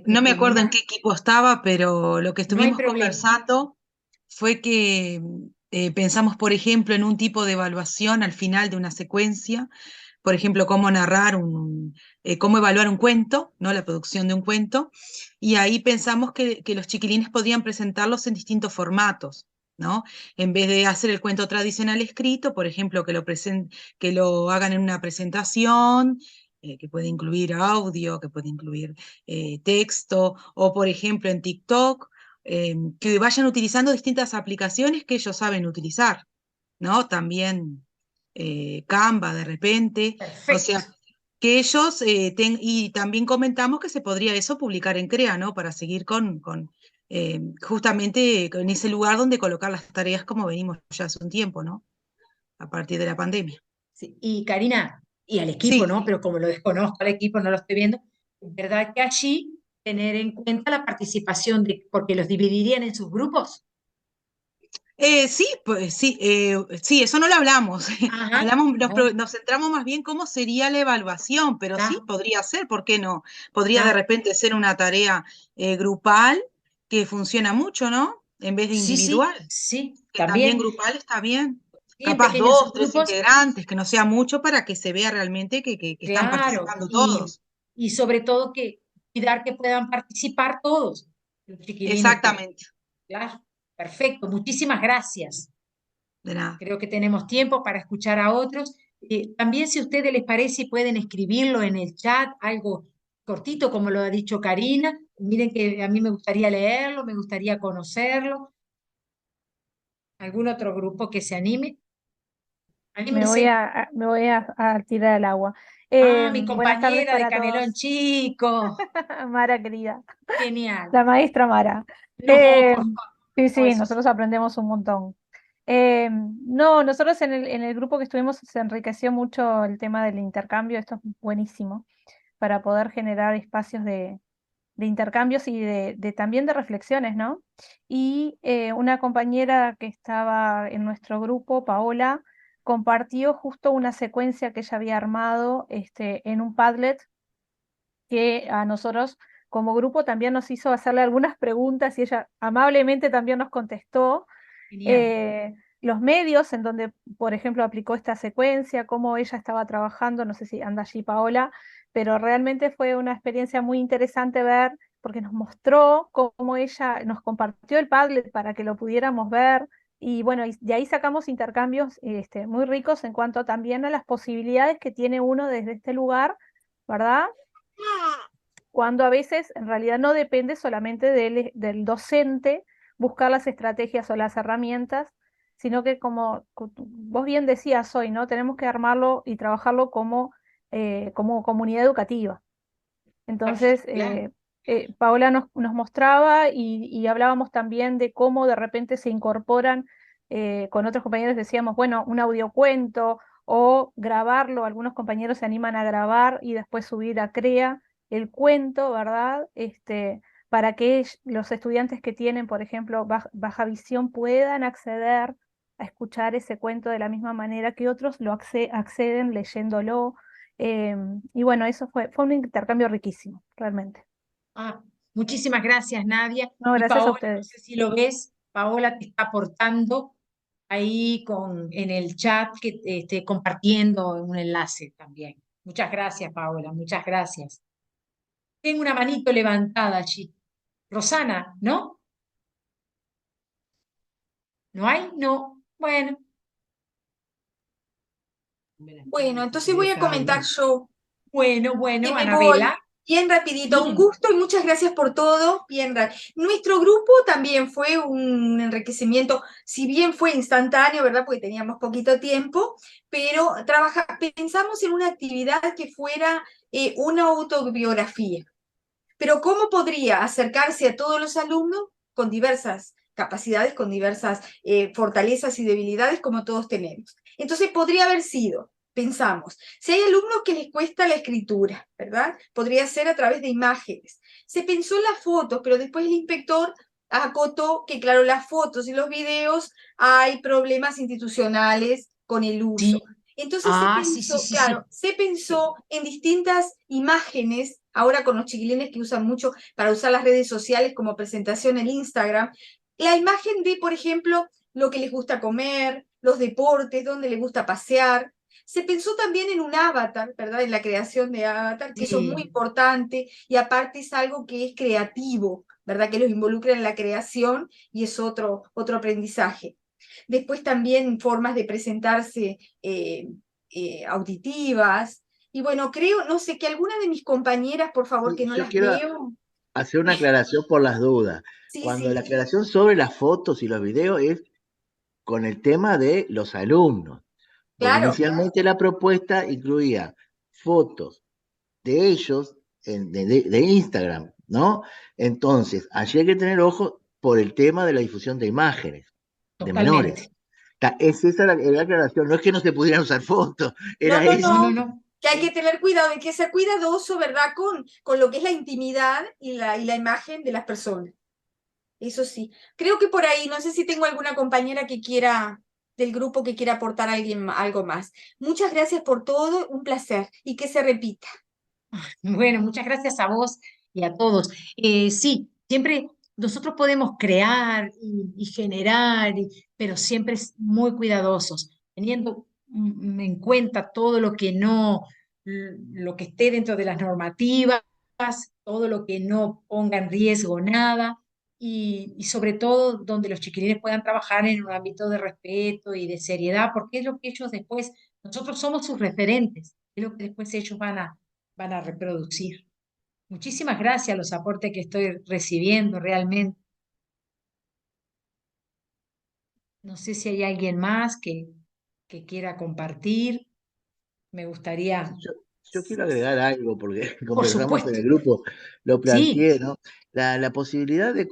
No me acuerdo en terminar. qué equipo estaba, pero lo que No hay estuvimos problema. conversando fue que pensamos, por ejemplo, en un tipo de evaluación al final de una secuencia, por ejemplo, cómo narrar cómo evaluar un cuento, ¿no? La producción de un cuento, y ahí pensamos que los chiquilines podrían presentarlos en distintos formatos, ¿no? En vez de hacer el cuento tradicional escrito, por ejemplo, que lo hagan en una presentación, que puede incluir audio, que puede incluir texto, o por ejemplo en TikTok, que vayan utilizando distintas aplicaciones que ellos saben utilizar, ¿no? También Canva de repente, o Perfecto. sea, que ellos, y también comentamos que se podría eso publicar en CREA, ¿no? Para seguir justamente en ese lugar donde colocar las tareas como venimos ya hace un tiempo, ¿no? A partir de la pandemia. Sí. Y Karina, y al equipo, Sí. ¿no? Pero como lo desconozco al equipo, no lo estoy viendo, es verdad que allí tener en cuenta la participación porque los dividirían en sus grupos. Sí, pues sí, sí, eso no lo hablamos. Ajá. Hablamos, Ajá. nos centramos más bien cómo sería la evaluación, pero sí, Está, podría ser, ¿por qué no? Podría de está. repente ser una tarea grupal que funciona mucho, ¿no? En vez de Sí, sí, individual, sí, que también también. grupal está bien. Sí, en Capaz pequeños dos, tres subgrupos, integrantes, que no sea mucho para que se vea realmente que están claro. participando todos. Y sobre todo que cuidar que puedan participar todos, los chiquilines, que, Exactamente, claro. Perfecto, muchísimas gracias. de nada. Creo que tenemos tiempo para escuchar a otros. También, si a ustedes les parece, pueden escribirlo en el chat, algo cortito, como lo ha dicho Karina. Miren que a mí me gustaría leerlo, me gustaría conocerlo. ¿Algún otro grupo que se anime? Anímense. Me voy a tirar al agua. Mi Buenas tardes compañera de para Canelón todos. Chico. Mara querida, Genial. la maestra Mara. No, Eh, por sí, favor, sí, nosotros aprendemos un montón. No, nosotros en el grupo que estuvimos se enriqueció mucho el tema del intercambio, esto es buenísimo, para poder generar espacios de intercambios y también de reflexiones, ¿no? Y una compañera que estaba en nuestro grupo, Paola, compartió justo una secuencia que ella había armado en un Padlet que a nosotros como grupo también nos hizo hacerle algunas preguntas y ella amablemente también nos contestó genial. los medios en donde, por ejemplo, aplicó esta secuencia, cómo ella estaba trabajando, no sé si anda allí Paola, pero realmente fue una experiencia muy interesante ver, porque nos mostró cómo ella nos compartió el Padlet para que lo pudiéramos ver, y bueno, y de ahí sacamos intercambios muy ricos en cuanto también a las posibilidades que tiene uno desde este lugar, ¿verdad? Cuando a veces en realidad no depende solamente del docente buscar las estrategias o las herramientas, sino que como vos bien decías hoy, ¿no? Tenemos que armarlo y trabajarlo como comunidad educativa. Entonces, Claro. Paola nos mostraba y hablábamos también de cómo de repente se incorporan, con otros compañeros decíamos, bueno, un audiocuento o grabarlo, algunos compañeros se animan a grabar y después subir a CREA el cuento, ¿verdad? Para que los estudiantes que tienen, por ejemplo, baja visión puedan acceder a escuchar ese cuento de la misma manera que otros lo acceden leyéndolo. Y bueno, eso fue un intercambio riquísimo, realmente. Muchísimas gracias, Nadia. No, Y gracias a Paola, no ustedes. sé si lo ves, Paola te está aportando ahí en el chat que esté compartiendo un enlace también. Muchas gracias, Paola, muchas gracias. Tengo una manito levantada allí. Rosana, ¿no? ¿No hay? No. Bueno. Bueno, entonces voy a comentar yo Bueno, que me voy. Anabela. Bien rapidito, un Bien. gusto y muchas gracias por todo. Nuestro grupo también fue un enriquecimiento, si bien fue instantáneo, ¿verdad? Porque teníamos poquito tiempo, pero pensamos en una actividad que fuera una autobiografía. Pero ¿cómo podría acercarse a todos los alumnos con diversas capacidades, con diversas fortalezas y debilidades como todos tenemos? Entonces podría haber sido, pensamos, si hay alumnos que les cuesta la escritura, ¿verdad? Podría ser a través de imágenes. Se pensó en las fotos, pero después el inspector acotó que, claro, las fotos y los videos hay problemas institucionales con el uso. Sí. Entonces se Sí, sí, pensó, sí, claro, sí. se pensó en distintas imágenes, ahora con los chiquilines que usan mucho para usar las redes sociales como presentación en Instagram, la imagen de, por ejemplo, lo que les gusta comer, los deportes, dónde les gusta pasear. Se pensó también en un avatar, ¿verdad? En la creación de avatar, que eso es muy Sí. importante y aparte es algo que es creativo, ¿verdad? Que los involucra en la creación y es otro aprendizaje. Después también formas de presentarse auditivas. Y bueno, creo, no sé, que alguna de mis compañeras, por favor, que no Yo las quiero veo. hacer una aclaración por las dudas. Sí, Cuando la sí, aclaración sobre las fotos y los videos es con el tema de los alumnos, porque claro. inicialmente la propuesta incluía fotos de ellos de Instagram, ¿no? Entonces, allí hay que tener ojo por el tema de la difusión de imágenes de menores. Totalmente. Es esa la aclaración, no es que no se pudieran usar fotos, No, era no, eso. No, no, no. no. Que hay que tener cuidado, hay que ser cuidadoso, ¿verdad? Con lo que es la intimidad y la imagen de las personas. Eso sí. Creo que por ahí, no sé si tengo alguna compañera que quiera, del grupo que quiera aportar algo más. Muchas gracias por todo, un placer y que se repita. Bueno, muchas gracias a vos y a todos. Sí, siempre nosotros podemos crear y generar, pero siempre es muy cuidadosos, teniendo en cuenta todo lo que no, lo que esté dentro de las normativas, todo lo que no ponga en riesgo nada, y sobre todo donde los chiquilines puedan trabajar en un ámbito de respeto y de seriedad, porque es lo que ellos después, nosotros somos sus referentes, es lo que después ellos van a reproducir. Muchísimas gracias a los aportes que estoy recibiendo realmente. No sé si hay alguien más que quiera compartir. Me gustaría, Yo, yo quiero agregar algo, porque por conversamos en supuesto, el grupo, lo sí, planteé, ¿no? La posibilidad de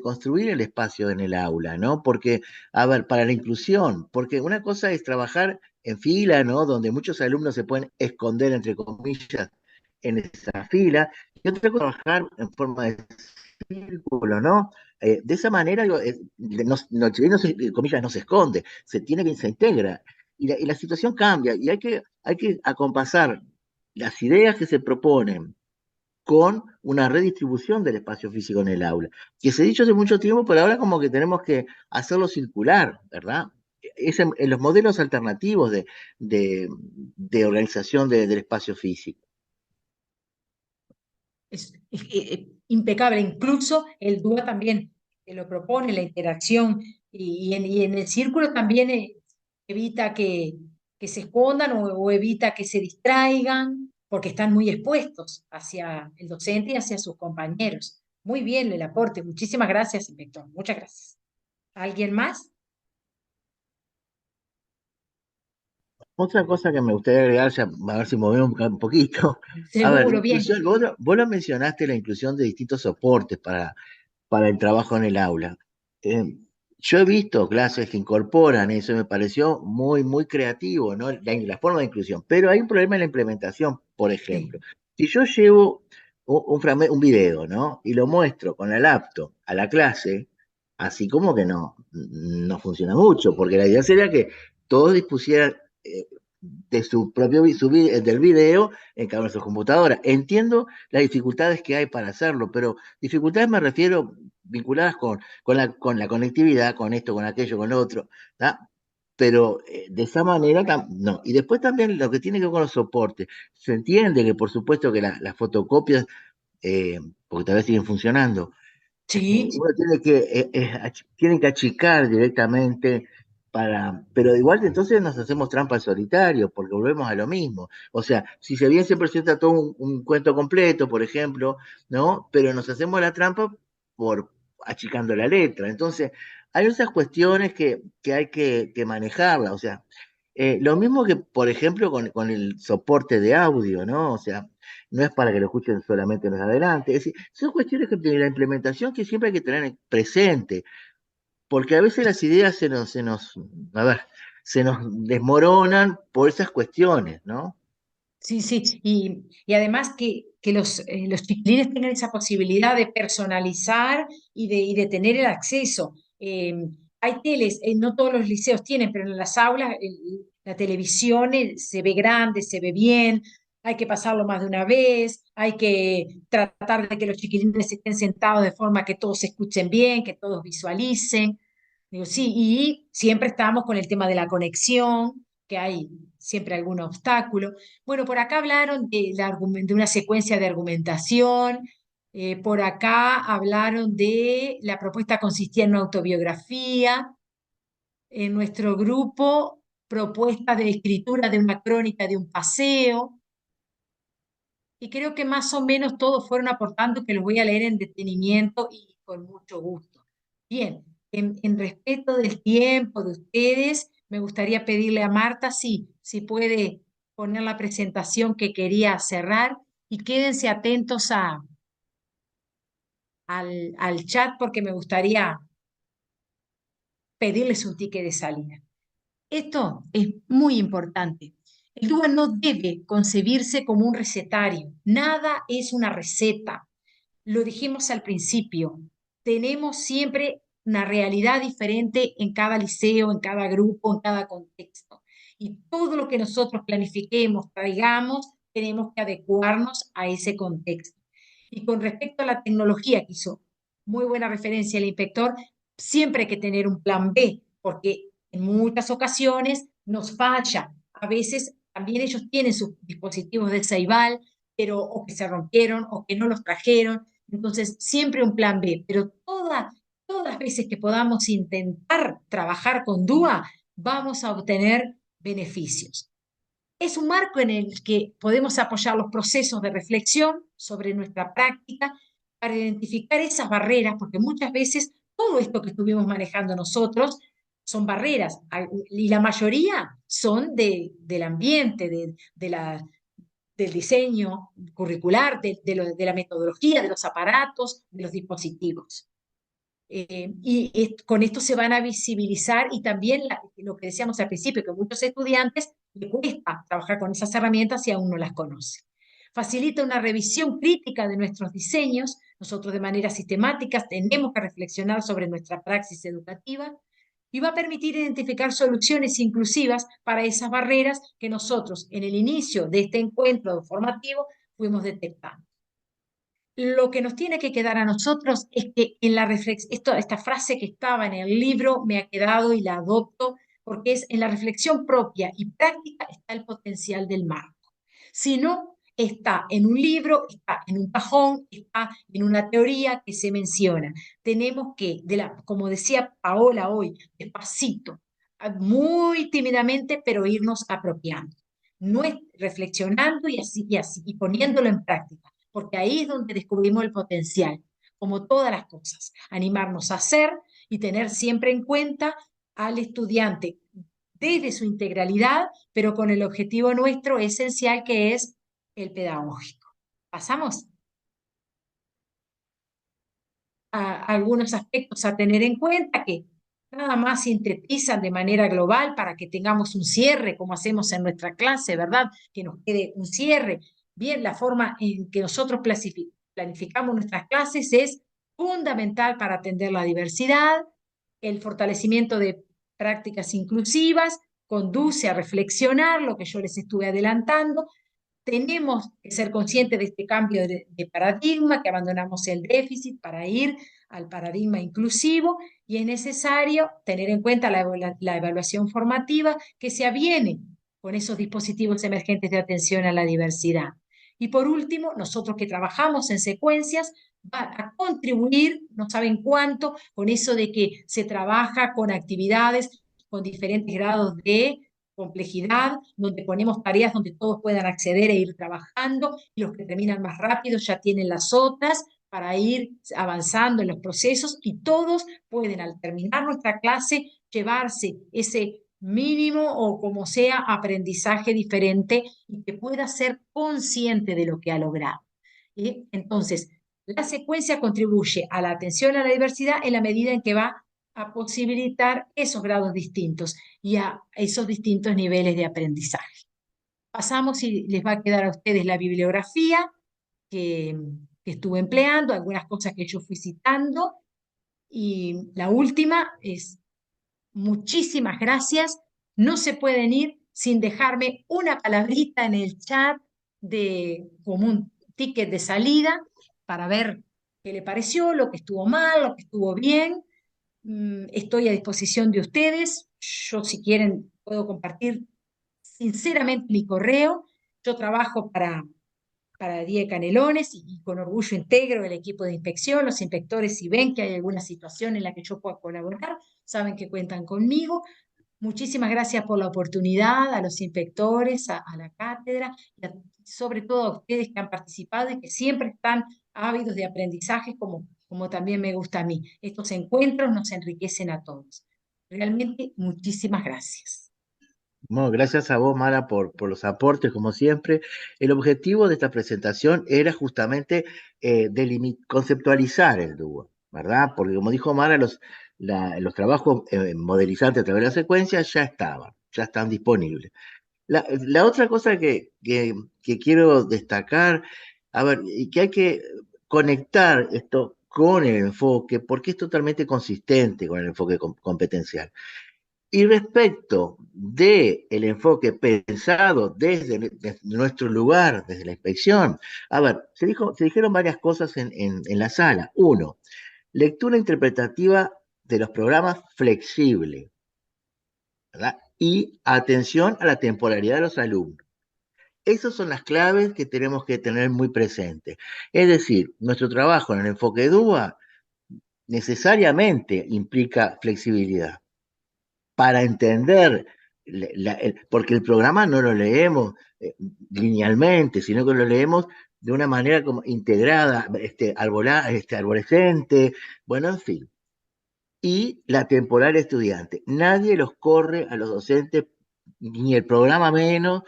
construir el espacio en el aula, ¿no? Porque, a ver, para la inclusión, porque una cosa es trabajar en fila, ¿no? Donde muchos alumnos se pueden esconder, entre comillas, en esa fila, y otra cosa es trabajar en forma de círculo, ¿no? De esa manera, no comillas, no se esconde, se integra. Y la situación cambia, y hay que acompasar las ideas que se proponen con una redistribución del espacio físico en el aula, que se ha dicho hace mucho tiempo, pero ahora como que tenemos que hacerlo circular, ¿verdad? Es en los modelos alternativos de organización del espacio físico. es impecable. Incluso el dúo también que lo propone, la interacción, y en el círculo también evita que se escondan o evita que se distraigan, porque están muy expuestos hacia el docente y hacia sus compañeros. Muy bien el aporte. Muchísimas gracias, inspector. Muchas gracias. ¿Alguien más? Otra cosa que me gustaría agregar, ya, a ver si movemos un poquito. A ver, la Seguro, bien. inclusión, vos lo mencionaste, la inclusión de distintos soportes para el trabajo en el aula. Eh, yo he visto clases que incorporan eso, y me pareció muy creativo, ¿no? La forma de inclusión. Pero hay un problema en la implementación, por Sí, ejemplo. Si yo llevo un video, ¿no? Y lo muestro con la laptop a la clase, así como que no funciona mucho, porque la idea sería que todos dispusieran de su propio del video en cada una de sus computadoras. Entiendo las dificultades que hay para hacerlo, pero dificultades me refiero vinculadas con la conectividad, con esto, con aquello, con lo otro, ¿tá? Pero de esa manera, no. Y después también lo que tiene que ver con los soportes. Se entiende que por supuesto que las fotocopias, porque tal vez siguen funcionando, sí, uno tiene que, tienen que achicar directamente pero igual entonces nos hacemos trampa al solitario, porque volvemos a lo mismo. O sea, si se bien se presenta todo un cuento completo, por ejemplo, ¿no? Pero nos hacemos la trampa por achicando la letra. Entonces, hay esas cuestiones que hay que manejarlas. O sea, lo mismo que, por ejemplo, con el soporte de audio, ¿no? O sea, no es para que lo escuchen solamente más adelante. Es decir, son cuestiones de la implementación que siempre hay que tener presente, porque a veces las ideas a ver, se nos desmoronan por esas cuestiones, ¿no? Sí, sí, y además que los chiquilines tengan esa posibilidad de personalizar y de tener el acceso. Hay teles, no todos los liceos tienen, pero en las aulas la televisión se ve grande, se ve bien, hay que pasarlo más de una vez, hay que tratar de que los chiquilines estén sentados de forma que todos se escuchen bien, que todos visualicen. Digo, sí, y siempre estamos con el tema de la conexión, que hay siempre algún obstáculo. Bueno, por acá hablaron de una secuencia de argumentación, por acá hablaron de la propuesta consistía en una autobiografía, en nuestro grupo propuesta de escritura de una crónica de un paseo, y creo que más o menos todos fueron aportando que los voy a leer en detenimiento y con mucho gusto. Bien, en respeto del tiempo de ustedes, me gustaría pedirle a Marta si puede poner la presentación que quería cerrar y quédense atentos al chat porque me gustaría pedirles un ticket de salida. Esto es muy importante. El DUA no debe concebirse como un recetario. Nada es una receta. Lo dijimos al principio. Tenemos siempre una realidad diferente en cada liceo, en cada grupo, en cada contexto. Y todo lo que nosotros planifiquemos, traigamos, tenemos que adecuarnos a ese contexto. Y con respecto a la tecnología, que hizo muy buena referencia el inspector, siempre hay que tener un plan B, porque en muchas ocasiones nos falla. A veces también ellos tienen sus dispositivos de Ceibal, pero o que se rompieron o que no los trajeron. Entonces, siempre un plan B, pero todas las veces que podamos intentar trabajar con DUA, vamos a obtener beneficios. Es un marco en el que podemos apoyar los procesos de reflexión sobre nuestra práctica para identificar esas barreras, porque muchas veces todo esto que estuvimos manejando nosotros son barreras, y la mayoría son del ambiente, del diseño curricular, de la metodología, de los aparatos, de los dispositivos. Con esto se van a visibilizar y también lo que decíamos al principio, que a muchos estudiantes les cuesta trabajar con esas herramientas y aún no las conoce. Facilita una revisión crítica de nuestros diseños. Nosotros de manera sistemática tenemos que reflexionar sobre nuestra praxis educativa y va a permitir identificar soluciones inclusivas para esas barreras que nosotros en el inicio de este encuentro formativo fuimos detectando. Lo que nos tiene que quedar a nosotros es que en la esta frase que estaba en el libro me ha quedado y la adopto porque es en la reflexión propia y práctica está el potencial del marco. Si no, está en un libro, está en un cajón, está en una teoría que se menciona. Tenemos que, como decía Paola hoy, despacito, muy tímidamente, pero irnos apropiando. No es reflexionando y así, y poniéndolo en práctica, porque ahí es donde descubrimos el potencial, como todas las cosas, animarnos a hacer y tener siempre en cuenta al estudiante desde su integralidad, pero con el objetivo nuestro esencial que es el pedagógico. ¿Pasamos? A algunos aspectos a tener en cuenta que nada más sintetizan de manera global para que tengamos un cierre, como hacemos en nuestra clase, ¿verdad? Que nos quede un cierre. Bien, la forma en que nosotros planificamos nuestras clases es fundamental para atender la diversidad, el fortalecimiento de prácticas inclusivas, conduce a reflexionar lo que yo les estuve adelantando. Tenemos que ser conscientes de este cambio de paradigma, que abandonamos el déficit para ir al paradigma inclusivo y es necesario tener en cuenta la evaluación formativa que se aviene con esos dispositivos emergentes de atención a la diversidad. Y por último, nosotros que trabajamos en secuencias, va a contribuir, no saben cuánto, con eso de que se trabaja con actividades con diferentes grados de complejidad, donde ponemos tareas donde todos puedan acceder e ir trabajando, y los que terminan más rápido ya tienen las otras para ir avanzando en los procesos, y todos pueden al terminar nuestra clase llevarse ese mínimo o como sea aprendizaje diferente y que pueda ser consciente de lo que ha logrado. ¿Sí? Entonces, la secuencia contribuye a la atención a la diversidad en la medida en que va a posibilitar esos grados distintos y a esos distintos niveles de aprendizaje. Pasamos y les va a quedar a ustedes la bibliografía que estuve empleando, algunas cosas que yo fui citando, y la última es: muchísimas gracias. No se pueden ir sin dejarme una palabrita en el chat como un ticket de salida para ver qué le pareció, lo que estuvo mal, lo que estuvo bien. Estoy a disposición de ustedes. Yo, si quieren, puedo compartir sinceramente mi correo. Yo trabajo para Die Canelones y con orgullo integro el equipo de inspección. Los inspectores, si ven que hay alguna situación en la que yo pueda colaborar, saben que cuentan conmigo. Muchísimas gracias por la oportunidad, a los inspectores, a la cátedra, y sobre todo a ustedes que han participado y que siempre están ávidos de aprendizaje, como también me gusta a mí. Estos encuentros nos enriquecen a todos. Realmente, muchísimas gracias. Bueno, gracias a vos, Mara, por los aportes, como siempre. El objetivo de esta presentación era justamente conceptualizar el dúo, ¿verdad? Porque como dijo Mara, los trabajos modelizantes a través de la secuencia ya están disponibles. La otra cosa que quiero destacar, a ver, y que hay que conectar esto con el enfoque, porque es totalmente consistente con el enfoque competencial. Y respecto del enfoque pensado desde nuestro lugar, desde la inspección, a ver, se dijeron varias cosas en la sala. Uno, lectura interpretativa de los programas flexible, ¿verdad? Y atención a la temporalidad de los alumnos. Esas son las claves que tenemos que tener muy presentes. Es decir, nuestro trabajo en el enfoque DUA necesariamente implica flexibilidad. Para entender, porque el programa no lo leemos linealmente, sino que lo leemos de una manera como integrada, arborescente, bueno, en fin. Y la temporal estudiante. Nadie los corre a los docentes, ni el programa menos,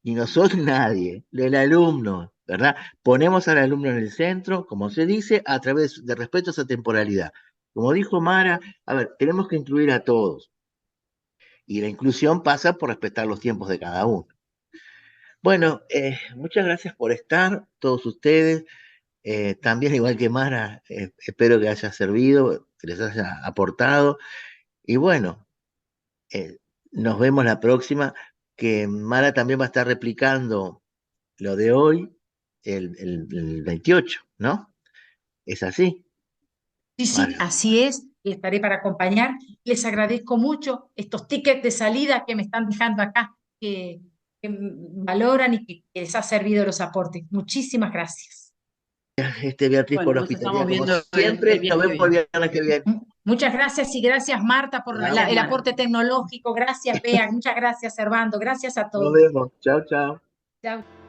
ni nosotros nadie, el alumno, ¿verdad? Ponemos al alumno en el centro, como se dice, a través de respeto a esa temporalidad. Como dijo Mara, a ver, tenemos que incluir a todos. Y la inclusión pasa por respetar los tiempos de cada uno. Bueno, muchas gracias por estar, todos ustedes. También, igual que Mara, espero que haya servido, que les haya aportado. Y bueno, nos vemos la próxima, que Mara también va a estar replicando lo de hoy, el 28, ¿no? ¿Es así? Sí, sí, así es, y estaré para acompañar. Les agradezco mucho estos tickets de salida que me están dejando acá, que valoran y que les ha servido los aportes. Muchísimas gracias. Beatriz, Bueno, por la nos estamos hospitalidad, como viendo siempre. el Nos viernes que vemos el viene. viernes que viene. Muchas gracias, y gracias, Marta, por Gracias, el Mara. aporte tecnológico. Gracias, Bea. Muchas gracias, Servando. Gracias a Nos todos. vemos. Chao, chao. Chao.